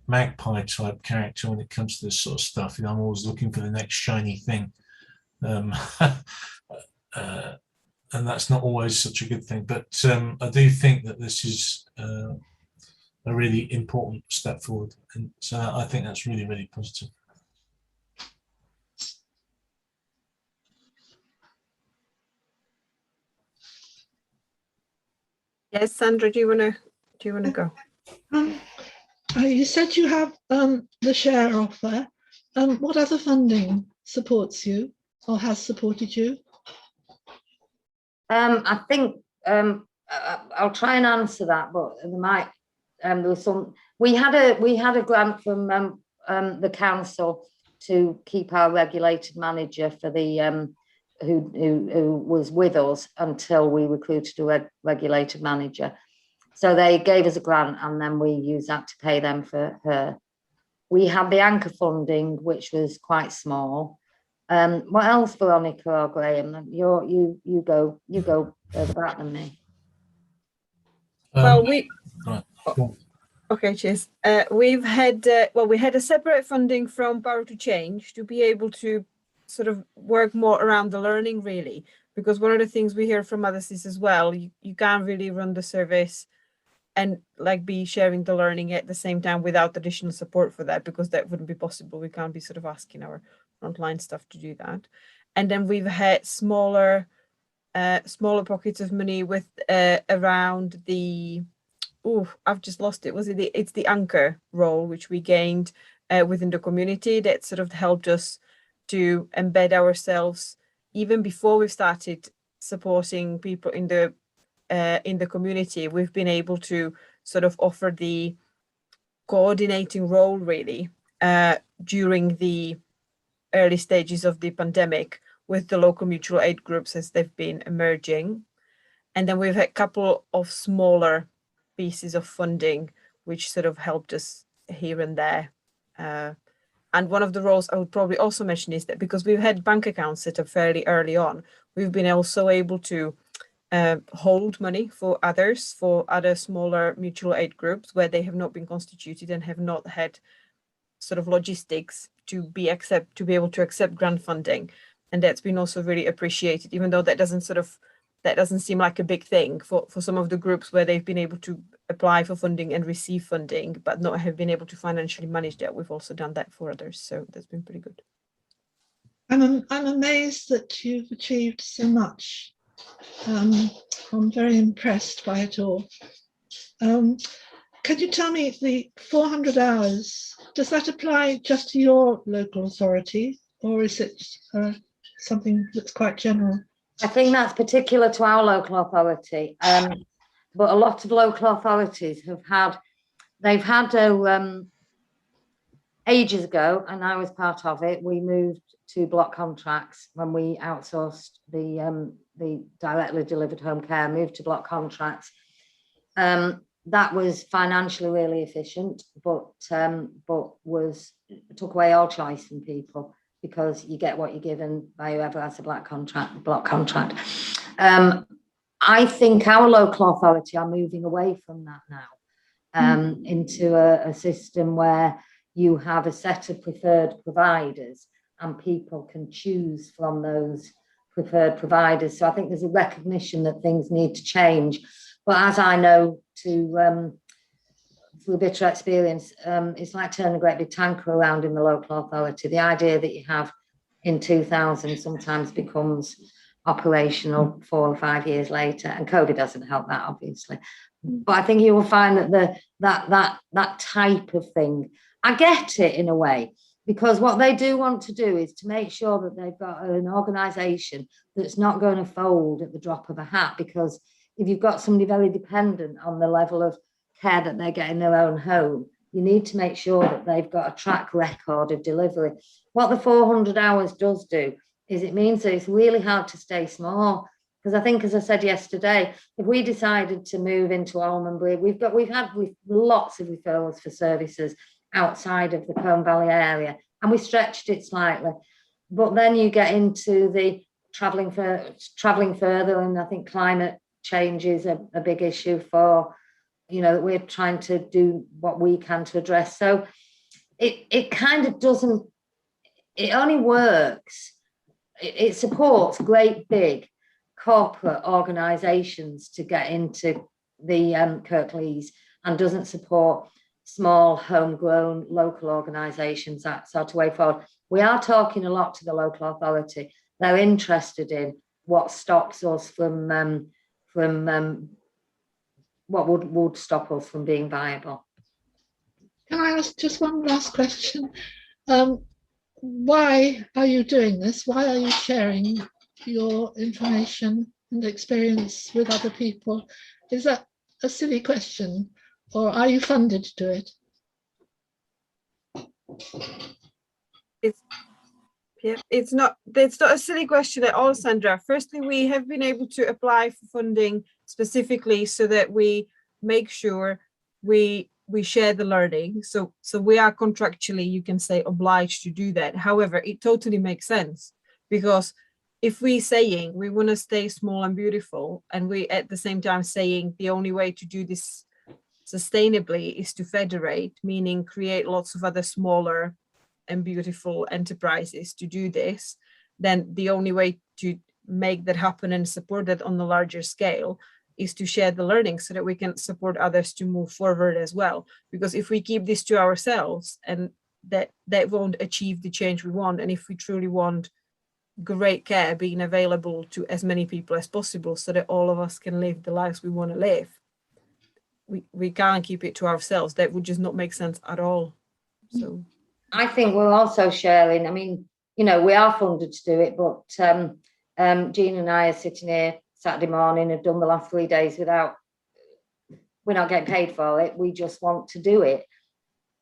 magpie type character when it comes to this sort of stuff. I'm always looking for the next shiny thing, and that's not always such a good thing. But I do think that this is a really important step forward, and so I think that's really, really positive. Yes, Sandra, do you want to go? You said you have the share offer. What other funding supports you or has supported you? I think I'll try and answer that, but there might there was some. We had a grant from the council to keep our regulated manager for the who was with us until we recruited a regulated manager. So they gave us a grant, and then we used that to pay them for her. We had the anchor funding, which was quite small. What else, Veronica or Graham? You go further back than me. Well, we Right. Cool. okay, cheers. We've had we had a separate funding from Power to Change to be able to sort of work more around the learning, really, because one of the things we hear from others is as well, you can't really run the service and like be sharing the learning at the same time without additional support for that, because that wouldn't be possible. We can't be sort of asking our frontline staff to do that. And then we've had smaller pockets of money with around the I've just lost it. It's the anchor role which we gained within the community that sort of helped us to embed ourselves even before we started supporting people in the community. We've been able to sort of offer the coordinating role really during the early stages of the pandemic with the local mutual aid groups as they've been emerging. And then we've had a couple of smaller pieces of funding which sort of helped us here and there. And one of the roles I would probably also mention is that because we've had bank accounts set up fairly early on, we've been also able to hold money for other smaller mutual aid groups where they have not been constituted and have not had sort of logistics to be able to accept grant funding. And that's been also really appreciated, even though that doesn't seem like a big thing for some of the groups where they've been able to apply for funding and receive funding, but not have been able to financially manage that. We've also done that for others. So that's been pretty good. I'm amazed that you've achieved so much. I'm very impressed by it all. Can you tell me the 400 hours, does that apply just to your local authority, or is it something that's quite general? I think that's particular to our local authority, but a lot of local authorities they've had ages ago, and I was part of it. We moved to block contracts when we outsourced the directly delivered home care, moved to block contracts. That was financially really efficient, but took away all choice from people, because you get what you're given by whoever has a block contract. I think our local authority are moving away from that now, into a system where you have a set of preferred providers and people can choose from those preferred providers. So I think there's a recognition that things need to change. But as I know through bitter experience, it's like turning a great big tanker around in the local authority. The idea that you have in 2000 sometimes becomes operational 4 or 5 years later, and COVID doesn't help that, obviously. But I think you will find that that type of thing, I get it in a way, because what they do want to do is to make sure that they've got an organisation that's not going to fold at the drop of a hat, because if you've got somebody very dependent on the level of care that they get in their own home, you need to make sure that they've got a track record of delivery. What the 400 hours does do is it means that it's really hard to stay small. Because I think, as I said yesterday, if we decided to move into Almondbury, we've had lots of referrals for services outside of the Combe Valley area, and we stretched it slightly. But then you get into the travelling further, and I think climate change is a big issue for, that we're trying to do what we can to address. So it kind of doesn't, it only works, it supports great big corporate organisations to get into the Kirklees, and doesn't support small homegrown local organisations. That sort of way forward. We are talking a lot to the local authority. They're interested in what stops us from would stop us from being viable. Can I ask just one last question? Why are you doing this? Why are you sharing your information and experience with other people? Is that a silly question, or are you funded to do it? It's not a silly question at all, Sandra. Firstly, we have been able to apply for funding specifically so that we make sure we share the learning. So we are contractually, you can say, obliged to do that. However, it totally makes sense, because if we saying we want to stay small and beautiful, and we at the same time saying the only way to do this sustainably is to federate, meaning create lots of other smaller and beautiful enterprises to do this, then the only way to make that happen and support that on the larger scale is to share the learning so that we can support others to move forward as well. Because if we keep this to ourselves, and that won't achieve the change we want, and if we truly want great care being available to as many people as possible so that all of us can live the lives we want to live, we can't keep it to ourselves. That would just not make sense at all. So I think we're also sharing, I mean, you know, we are funded to do it, but Jean and I are sitting here Saturday morning, have done the last 3 days without, we're not getting paid for it. We just want to do it.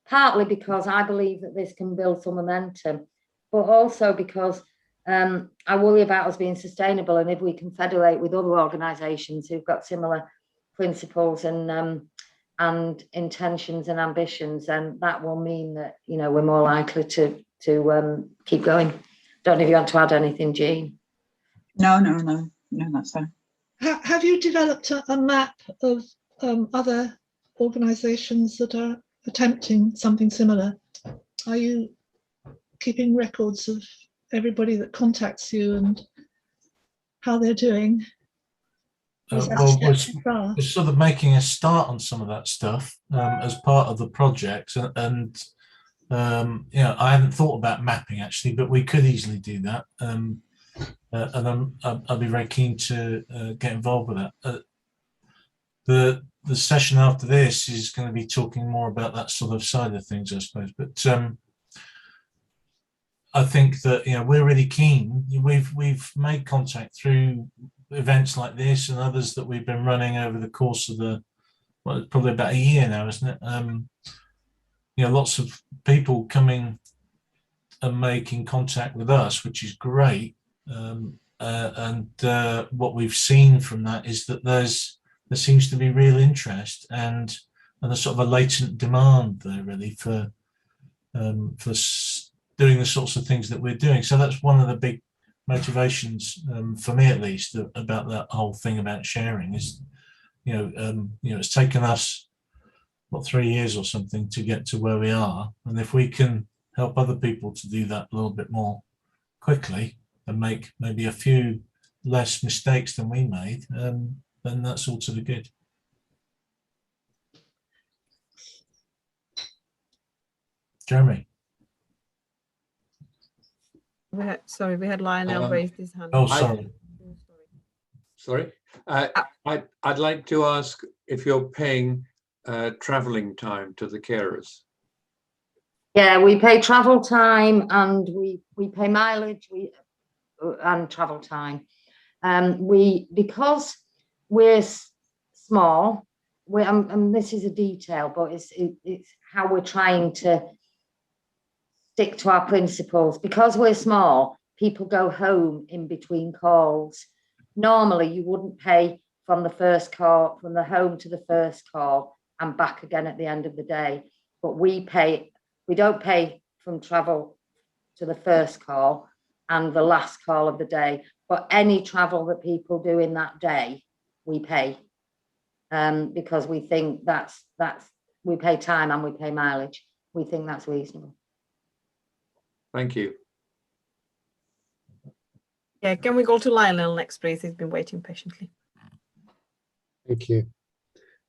Partly because I believe that this can build some momentum, but also because I worry about us being sustainable, and if we can federate with other organisations who've got similar principles and intentions and ambitions, and that will mean that, you know, we're more likely to keep going. Don't know if you want to add anything, Jean. No, that's fine. Have you developed a map of other organisations that are attempting something similar? Are you keeping records of everybody that contacts you and how they're doing? Well, we're sort of making a start on some of that stuff as part of the project, and you know, I hadn't thought about mapping actually, but we could easily do that, and I'll be very keen to get involved with that. The session after this is going to be talking more about that sort of side of things, I suppose, but I think that, you know, we're really keen. We've made contact through events like this and others that we've been running over the course of the, well, probably about a year now, isn't it? You know, lots of people coming and making contact with us, which is great. And what we've seen from that is that there seems to be real interest and a sort of a latent demand there, really, for doing the sorts of things that we're doing. So that's one of the big motivations, for me at least, about that whole thing about sharing is, you know, it's taken us, what, 3 years or something to get to where we are. And if we can help other people to do that a little bit more quickly and make maybe a few less mistakes than we made, then that's all to the good. Jeremy. We had Lionel raised his hand. Oh, sorry. Sorry. I'd like to ask if you're paying travelling time to the carers. Yeah, we pay travel time, and we pay mileage and travel time. Because we're small, and this is a detail, but it's how we're trying to stick to our principles. Because we're small, people go home in between calls. Normally, you wouldn't pay from the first call, from the home to the first call and back again at the end of the day. But we don't pay from travel to the first call and the last call of the day. But any travel that people do in that day, we pay, because we think that's we pay time and we pay mileage. We think that's reasonable. Thank you. Yeah, can we go to Lionel next, please? He's been waiting patiently. Thank you.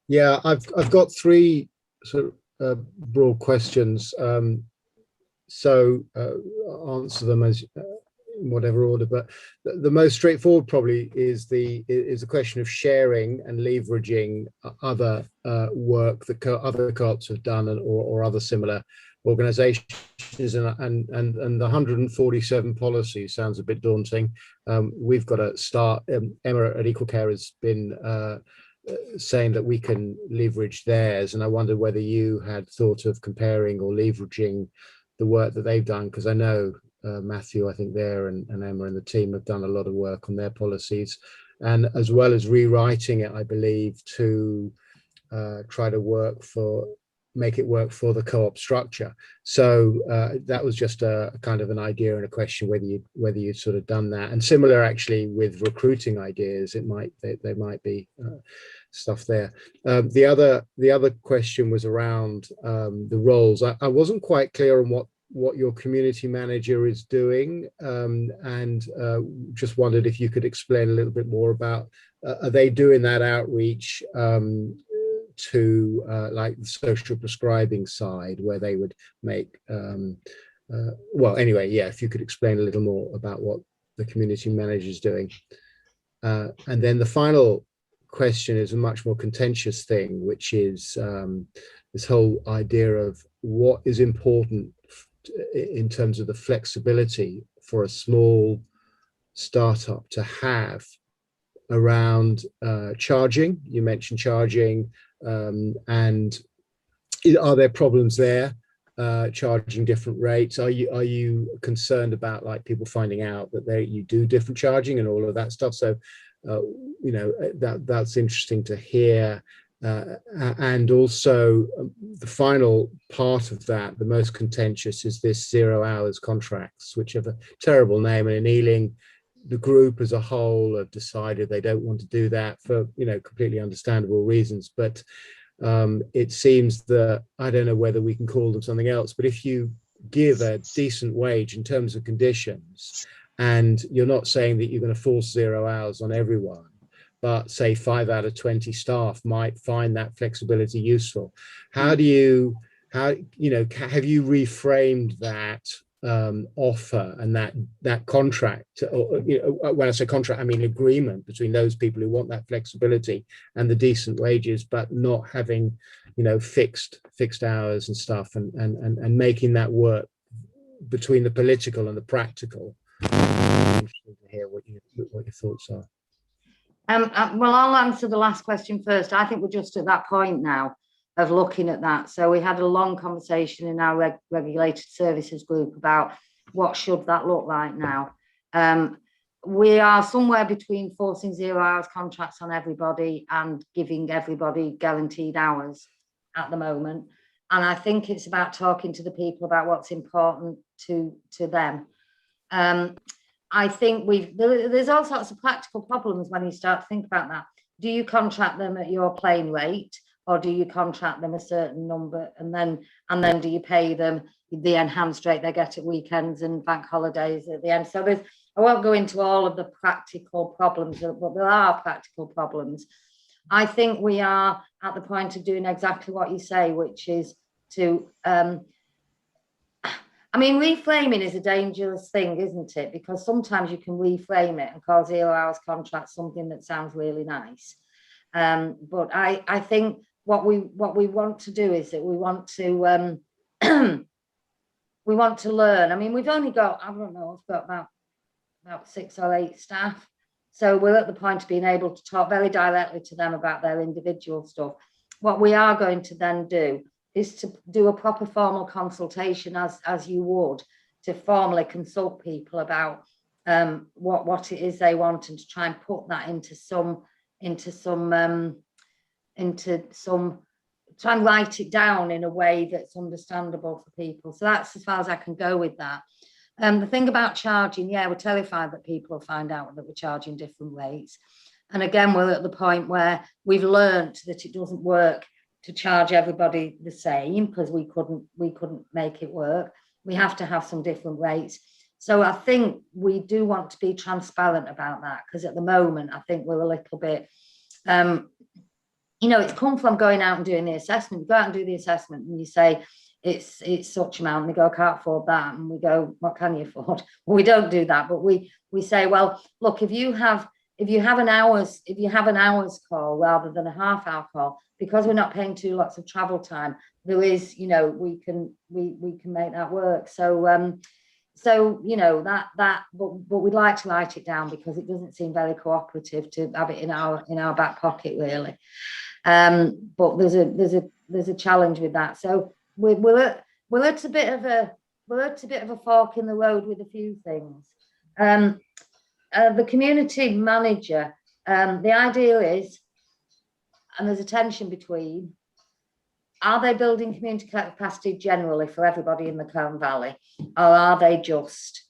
Yeah, I've got three sort of broad questions. So answer them as in whatever order, but the most straightforward probably is the question of sharing and leveraging other work that other co-ops have done, or other similar organizations, and the 147 policies sounds a bit daunting. We've got to start. Emma at Equal Care has been saying that we can leverage theirs, and I wondered whether you had thought of comparing or leveraging the work that they've done, because I know Matthew, I think there, and Emma and the team have done a lot of work on their policies, and as well as rewriting it, I believe, to try to make it work for the co-op structure. So that was just a kind of an idea and a question whether you'd sort of done that. And similar actually with recruiting ideas, there might be stuff there. The other question was around the roles. I wasn't quite clear on what your community manager is doing, and just wondered if you could explain a little bit more about, are they doing that outreach to like the social prescribing side, where they would make well, anyway, yeah, if you could explain a little more about what the community manager is doing. And then the final question is a much more contentious thing, which is this whole idea of what is important in terms of the flexibility for a small startup to have around charging. You mentioned charging, and are there problems there, charging different rates? Are you concerned about like people finding out that you do different charging and all of that stuff? So you know, that's interesting to hear. And also the final part of that, the most contentious, is this 0 hours contracts, which have a terrible name, and in Ealing the group as a whole have decided they don't want to do that for, you know, completely understandable reasons. But it seems that, I don't know whether we can call them something else, but if you give a decent wage in terms of conditions, and you're not saying that you're going to force 0 hours on everyone, but say 5 out of 20 staff might find that flexibility useful. Have you reframed that offer and that contract, or, you know, when I say contract, I mean agreement between those people who want that flexibility and the decent wages, but not having, you know, fixed hours and stuff, and making that work between the political and the practical. I'm interested to hear what your thoughts are. Well, I'll answer the last question first. I think we're just at that point now of looking at that. So we had a long conversation in our regulated services group about what should that look like now. We are somewhere between forcing 0 hours contracts on everybody and giving everybody guaranteed hours at the moment. And I think it's about talking to the people about what's important to them. I think there's all sorts of practical problems when you start to think about that. Do you contract them at your plain rate, or do you contract them a certain number, and then do you pay them the enhanced rate they get at weekends and bank holidays at the end? So I won't go into all of the practical problems, but there are practical problems. I think we are at the point of doing exactly what you say, which is to I mean, reframing is a dangerous thing, isn't it? Because sometimes you can reframe it and call 0 hours contract something that sounds really nice. But I think what we want to do is that we want to we want to learn. I mean, we've only got, I don't know, we've got about 6 or 8 staff. So we're at the point of being able to talk very directly to them about their individual stuff. What we are going to then do is to do a proper formal consultation, as you would, to formally consult people about what it is they want, and to try and put that try and write it down in a way that's understandable for people. So that's as far as I can go with that. The thing about charging, yeah, we're terrified that people will find out that we're charging different rates. And again, we're at the point where we've learned that it doesn't work to charge everybody the same, because we couldn't make it work. We have to have some different rates. So I think we do want to be transparent about that, because at the moment I think we're a little bit, you know, it's come from going out and doing the assessment. You go out and do the assessment and you say, it's such amount. And they go, I can't afford that. And we go, what can you afford? Well, we don't do that, but we say, well, look, if you have an hour's call rather than a half-hour call, because we're not paying 2 lots of travel time, there is, you know, we can make that work. So so, you know, but we'd like to write it down because it doesn't seem very cooperative to have it in our back pocket, really. But there's a challenge with that. So we're at a bit of a fork in the road with a few things. The community manager, the idea is, and there's a tension between, are they building community capacity generally for everybody in the Colne Valley, or are they just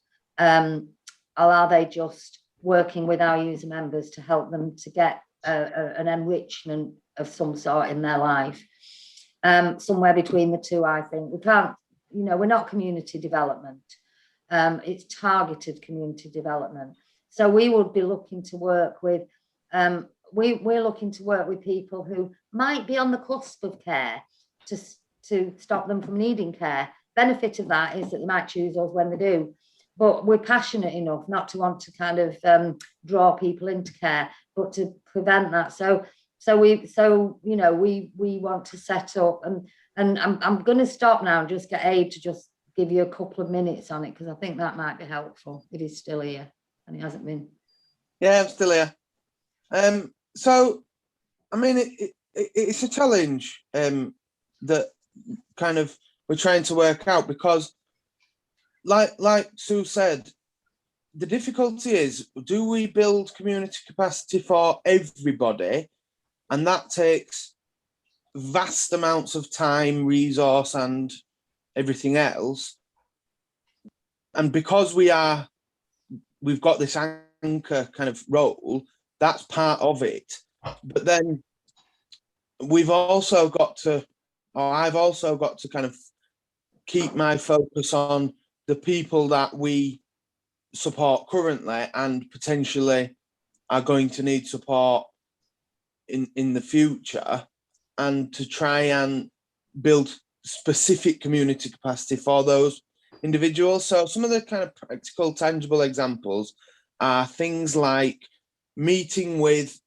working with our user members to help them to get an enrichment of some sort in their life? Somewhere between the two, I think. We can't, you know, we're not community development. It's targeted community development. So we would be looking to work with, we're looking to work with people who might be on the cusp of care to stop them from needing care. Benefit of that is that they might choose us when they do, but we're passionate enough not to want to kind of draw people into care, but to prevent that. So you know, we want to set up, and I'm going to stop now and just get Abe to just give you a couple of minutes on it, because I think that might be helpful if he's still here, and he hasn't been. Yeah, I'm still here. So, I mean, it's a challenge that kind of we're trying to work out, because like Sue said, the difficulty is, do we build community capacity for everybody? And that takes vast amounts of time, resource, and everything else. And because we've got this anchor kind of role, that's part of it. But then we've also got to, or I've also got to kind of keep my focus on the people that we support currently and potentially are going to need support in the future, and to try and build specific community capacity for those individuals. So some of the kind of practical, tangible examples are things like meeting with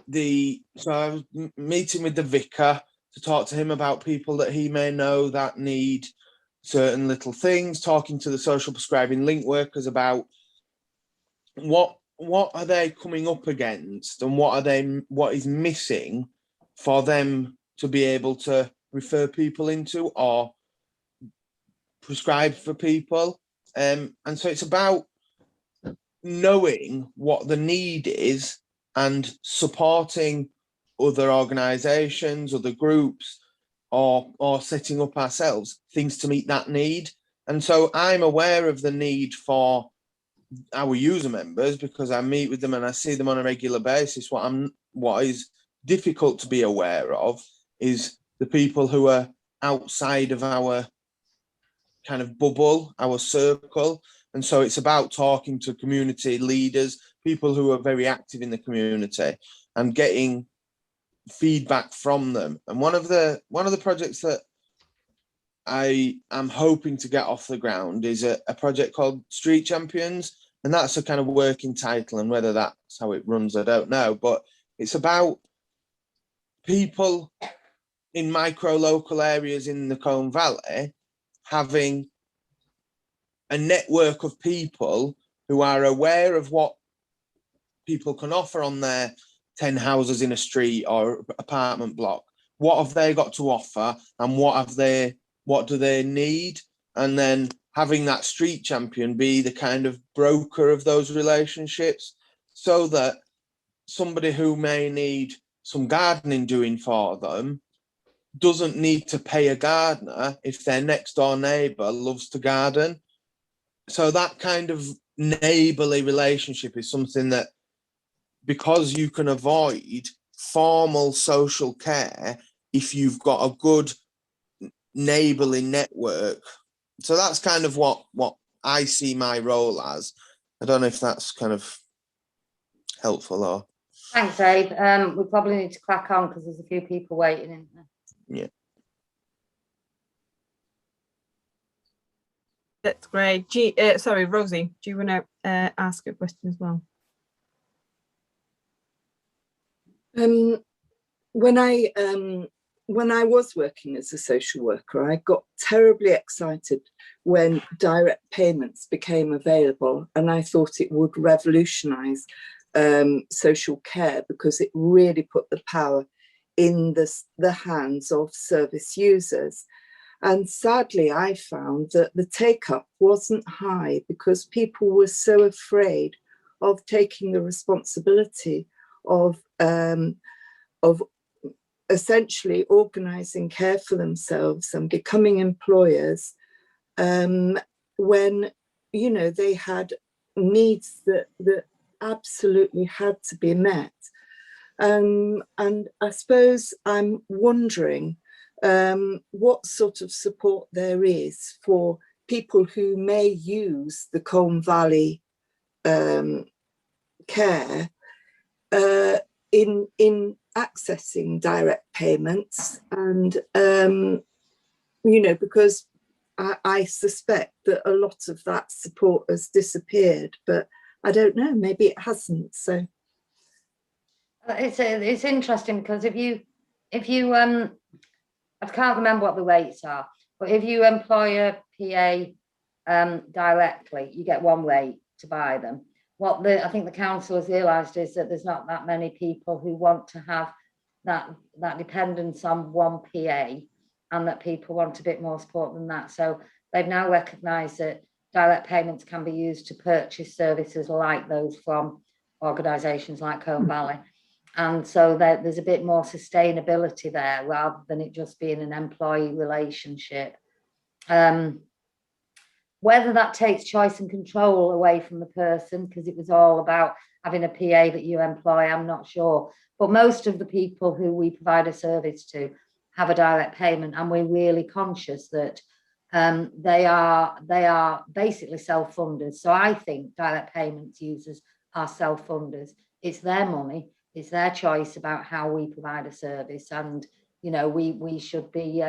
the vicar to talk to him about people that he may know that need certain little things, talking to the social prescribing link workers about what are they coming up against, and what is missing for them to be able to refer people into or prescribe for people. And so it's about knowing what the need is and supporting other organizations, other groups, or setting up ourselves things to meet that need. And so I'm aware of the need for our user members, because I meet with them and I see them on a regular basis. What is difficult to be aware of is the people who are outside of our kind of bubble, our circle. And so it's about talking to community leaders, people who are very active in the community, and getting feedback from them. And one of the projects that I am hoping to get off the ground is a project called Street Champions, and that's a kind of working title, and whether that's how it runs, I don't know, but it's about people in micro local areas in the Colne Valley having a network of people who are aware of what people can offer on their 10 houses in a street or apartment block. What have they got to offer, and what do they need? And then having that street champion be the kind of broker of those relationships, so that somebody who may need some gardening doing for them doesn't need to pay a gardener if their next door neighbour loves to garden. So that kind of neighbourly relationship is something that, because you can avoid formal social care if you've got a good neighbourly network. So that's kind of what I see my role as. I don't know if that's kind of helpful or. Thanks, Abe. We probably need to crack on because there's a few people waiting in there. Yeah. That's great. Sorry, Rosie, do you want to ask a question as well? When I was working as a social worker, I got terribly excited when direct payments became available, and I thought it would revolutionise social care because it really put the power in the hands of service users. And sadly, I found that the take-up wasn't high because people were so afraid of taking the responsibility of essentially organising care for themselves and becoming employers when, you know, they had needs that absolutely had to be met. And I suppose I'm wondering what sort of support there is for people who may use the Colne Valley care in accessing direct payments, and you know, because I suspect that a lot of that support has disappeared, but I don't know, maybe it hasn't. So it's interesting because if you I can't remember what the rates are, but if you employ a PA directly, you get one rate to buy them. What I think the council has realised is that there's not that many people who want to have that dependence on one PA, and that people want a bit more support than that. So they've now recognised that direct payments can be used to purchase services like those from organisations like Colne Valley. And so there's a bit more sustainability there rather than it just being an employee relationship. Whether that takes choice and control away from the person, because it was all about having a PA that you employ, I'm not sure. But most of the people who we provide a service to have a direct payment, and we're really conscious that they are basically self-funders. So I think direct payments users are self-funders. It's their money, it's their choice about how we provide a service, and you know, we should be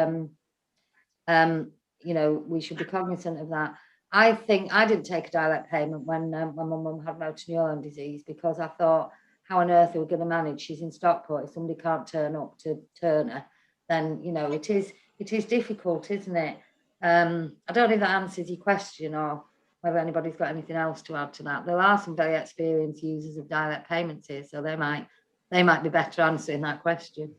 you know, we should be cognizant of that. I think I didn't take a direct payment when my mum had motor neuron disease, because I thought, how on earth are we going to manage? She's in Stockport. If somebody can't turn up to turn her, then you know, it is difficult, isn't it? I don't know if that answers your question, or whether anybody's got anything else to add to that. There are some very experienced users of direct payments here, so they might be better answering that question.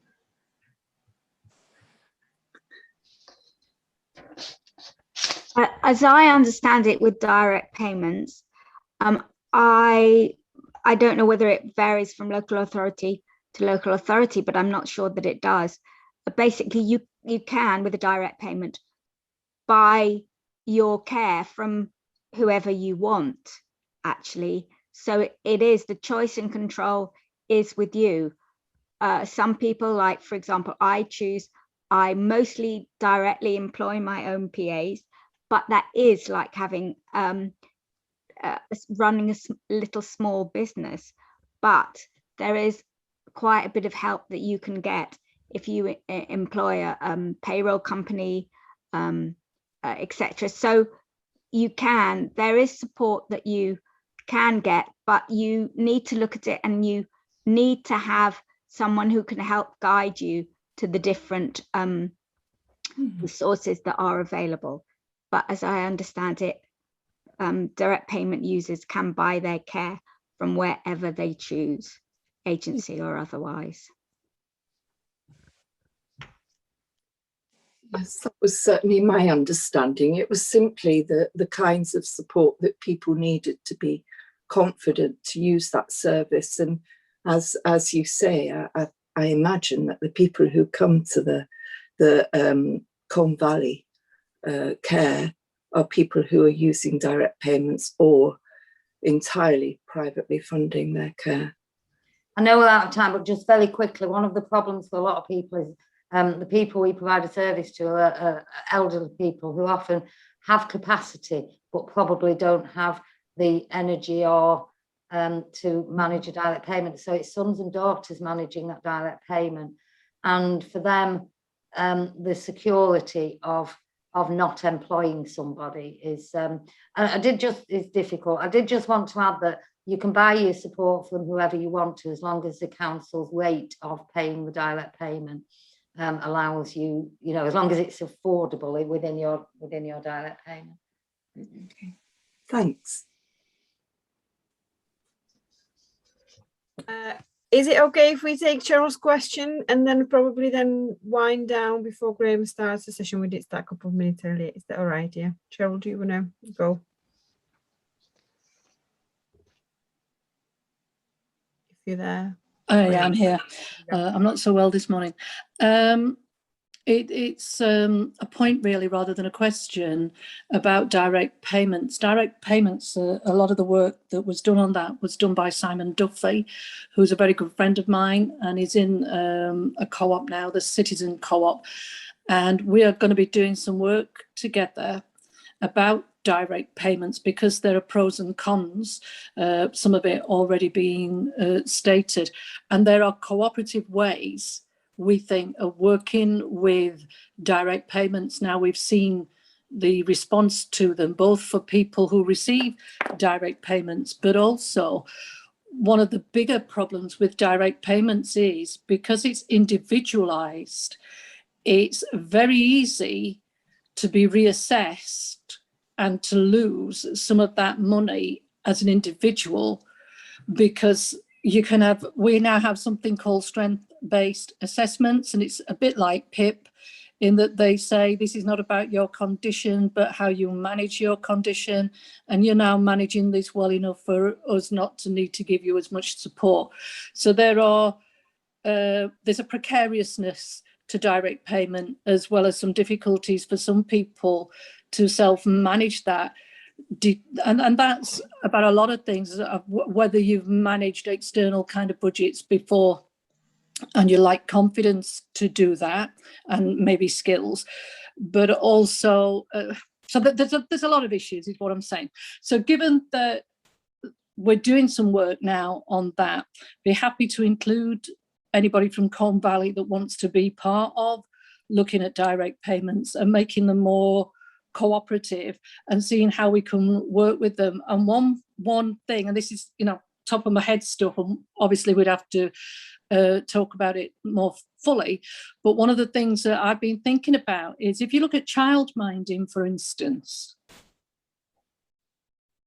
As I understand it with direct payments, I don't know whether it varies from local authority to local authority, but I'm not sure that it does. But basically, you can, with a direct payment, buy your care from whoever you want, actually. So it is, the choice and control is with you. Some people, like, for example, I mostly directly employ my own PAs, but that is like having running a little small business. But there is quite a bit of help that you can get if you employ a payroll company, etc. So there is support that you can get, but you need to look at it, and you need to have someone who can help guide you to the different resources that are available. But as I understand it, direct payment users can buy their care from wherever they choose, agency or otherwise. Yes, that was certainly my understanding. It was simply the kinds of support that people needed to be confident to use that service. And as you say, I imagine that the people who come to the Colne Valley care are people who are using direct payments or entirely privately funding their care. I know we're out of time, but just very quickly, one of the problems for a lot of people is the people we provide a service to are elderly people who often have capacity, but probably don't have the energy or to manage a direct payment. So it's sons and daughters managing that direct payment. And for them, the security of of not employing somebody is, is difficult. I did just want to add that you can buy your support from whoever you want to, as long as the council's rate of paying the direct payment allows you, as long as it's affordable within your direct payment. Okay, thanks. Is it okay if we take Cheryl's question and then probably then wind down before Graham starts the session? We did start a couple of minutes earlier. Is that all right? Yeah. Cheryl, do you want to go? If you're there. Yeah, I'm here. I'm not so well this morning. It's a point really rather than a question about direct payments. Direct payments, a lot of the work that was done on that was done by Simon Duffy, who's a very good friend of mine, and he's in a co-op now, the Citizen Co-op, and we are going to be doing some work together about direct payments because there are pros and cons, some of it already being stated, and there are cooperative ways we think of working with direct payments. Now we've seen the response to them, both for people who receive direct payments, but also one of the bigger problems with direct payments is because it's individualized, it's very easy to be reassessed and to lose some of that money as an individual, because we now have something called strength-based assessments, and it's a bit like PIP in that they say this is not about your condition, but how you manage your condition, and you're now managing this well enough for us not to need to give you as much support. So there's a precariousness to direct payment, as well as some difficulties for some people to self-manage that. And that's about a lot of things, whether you've managed external kind of budgets before and you lack confidence to do that, and maybe skills, but also so there's a lot of issues is what I'm saying. So given that we're doing some work now on that, be happy to include anybody from Colne Valley that wants to be part of looking at direct payments and making them more cooperative and seeing how we can work with them. And one thing, and this is top of my head stuff, and obviously we'd have to talk about it more fully, but one of the things that I've been thinking about is if you look at childminding, for instance,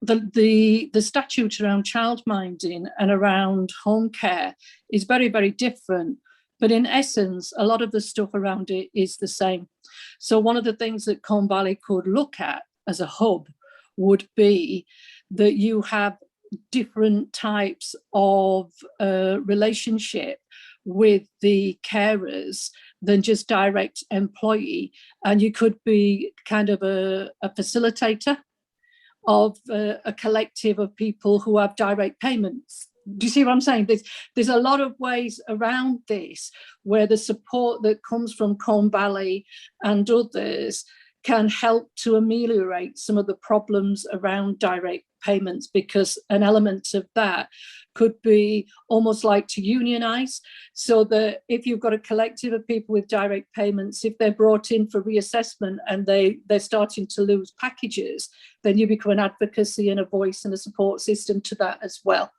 the statute around childminding and around home care is very, very different. But in essence, a lot of the stuff around it is the same. So one of the things that Colne Valley could look at as a hub would be that you have different types of relationship with the carers than just direct employee. And you could be kind of a facilitator of a collective of people who have direct payments. Do you see what I'm saying? There's a lot of ways around this where the support that comes from Colne Valley and others can help to ameliorate some of the problems around direct payments, because an element of that could be almost like to unionize, so that if you've got a collective of people with direct payments, if they're brought in for reassessment and they're starting to lose packages, then you become an advocacy and a voice and a support system to that as well.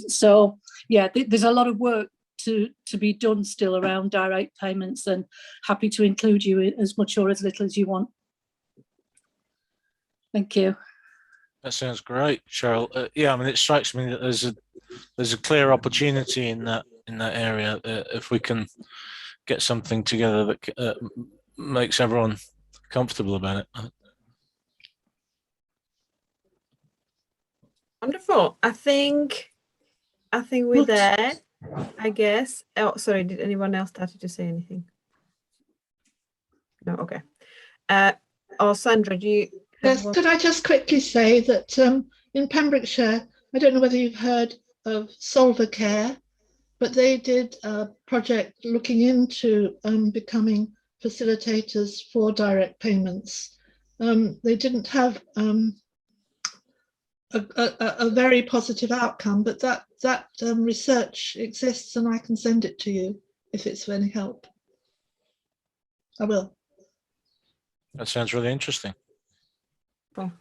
So yeah, there's a lot of work to be done still around direct payments, and happy to include you in as much or as little as you want. Thank you. That sounds great, Cheryl. Yeah, I mean, it strikes me that there's a clear opportunity in that area if we can get something together that makes everyone comfortable about it. Wonderful. I think we're there, I guess. Oh, sorry, did anyone else start to say anything? No, okay. Or Sandra, do you? Yes, could I just quickly say that in Pembrokeshire, I don't know whether you've heard of Solver Care, but they did a project looking into becoming facilitators for direct payments. They didn't have a very positive outcome, but that research exists, and I can send it to you if it's of any help. I will. That sounds really interesting. Cool.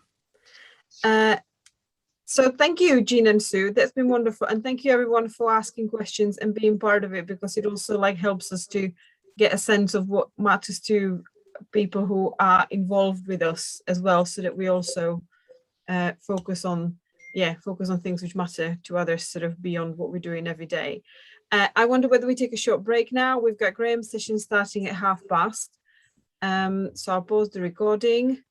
So thank you, Jean and Sue. That's been wonderful. And thank you everyone for asking questions and being part of it, because it also like helps us to get a sense of what matters to people who are involved with us as well, so that we also focus on things which matter to others, sort of beyond what we're doing every day. I wonder whether we take a short break now. We've got Graham's session starting at 12:30. So I'll pause the recording.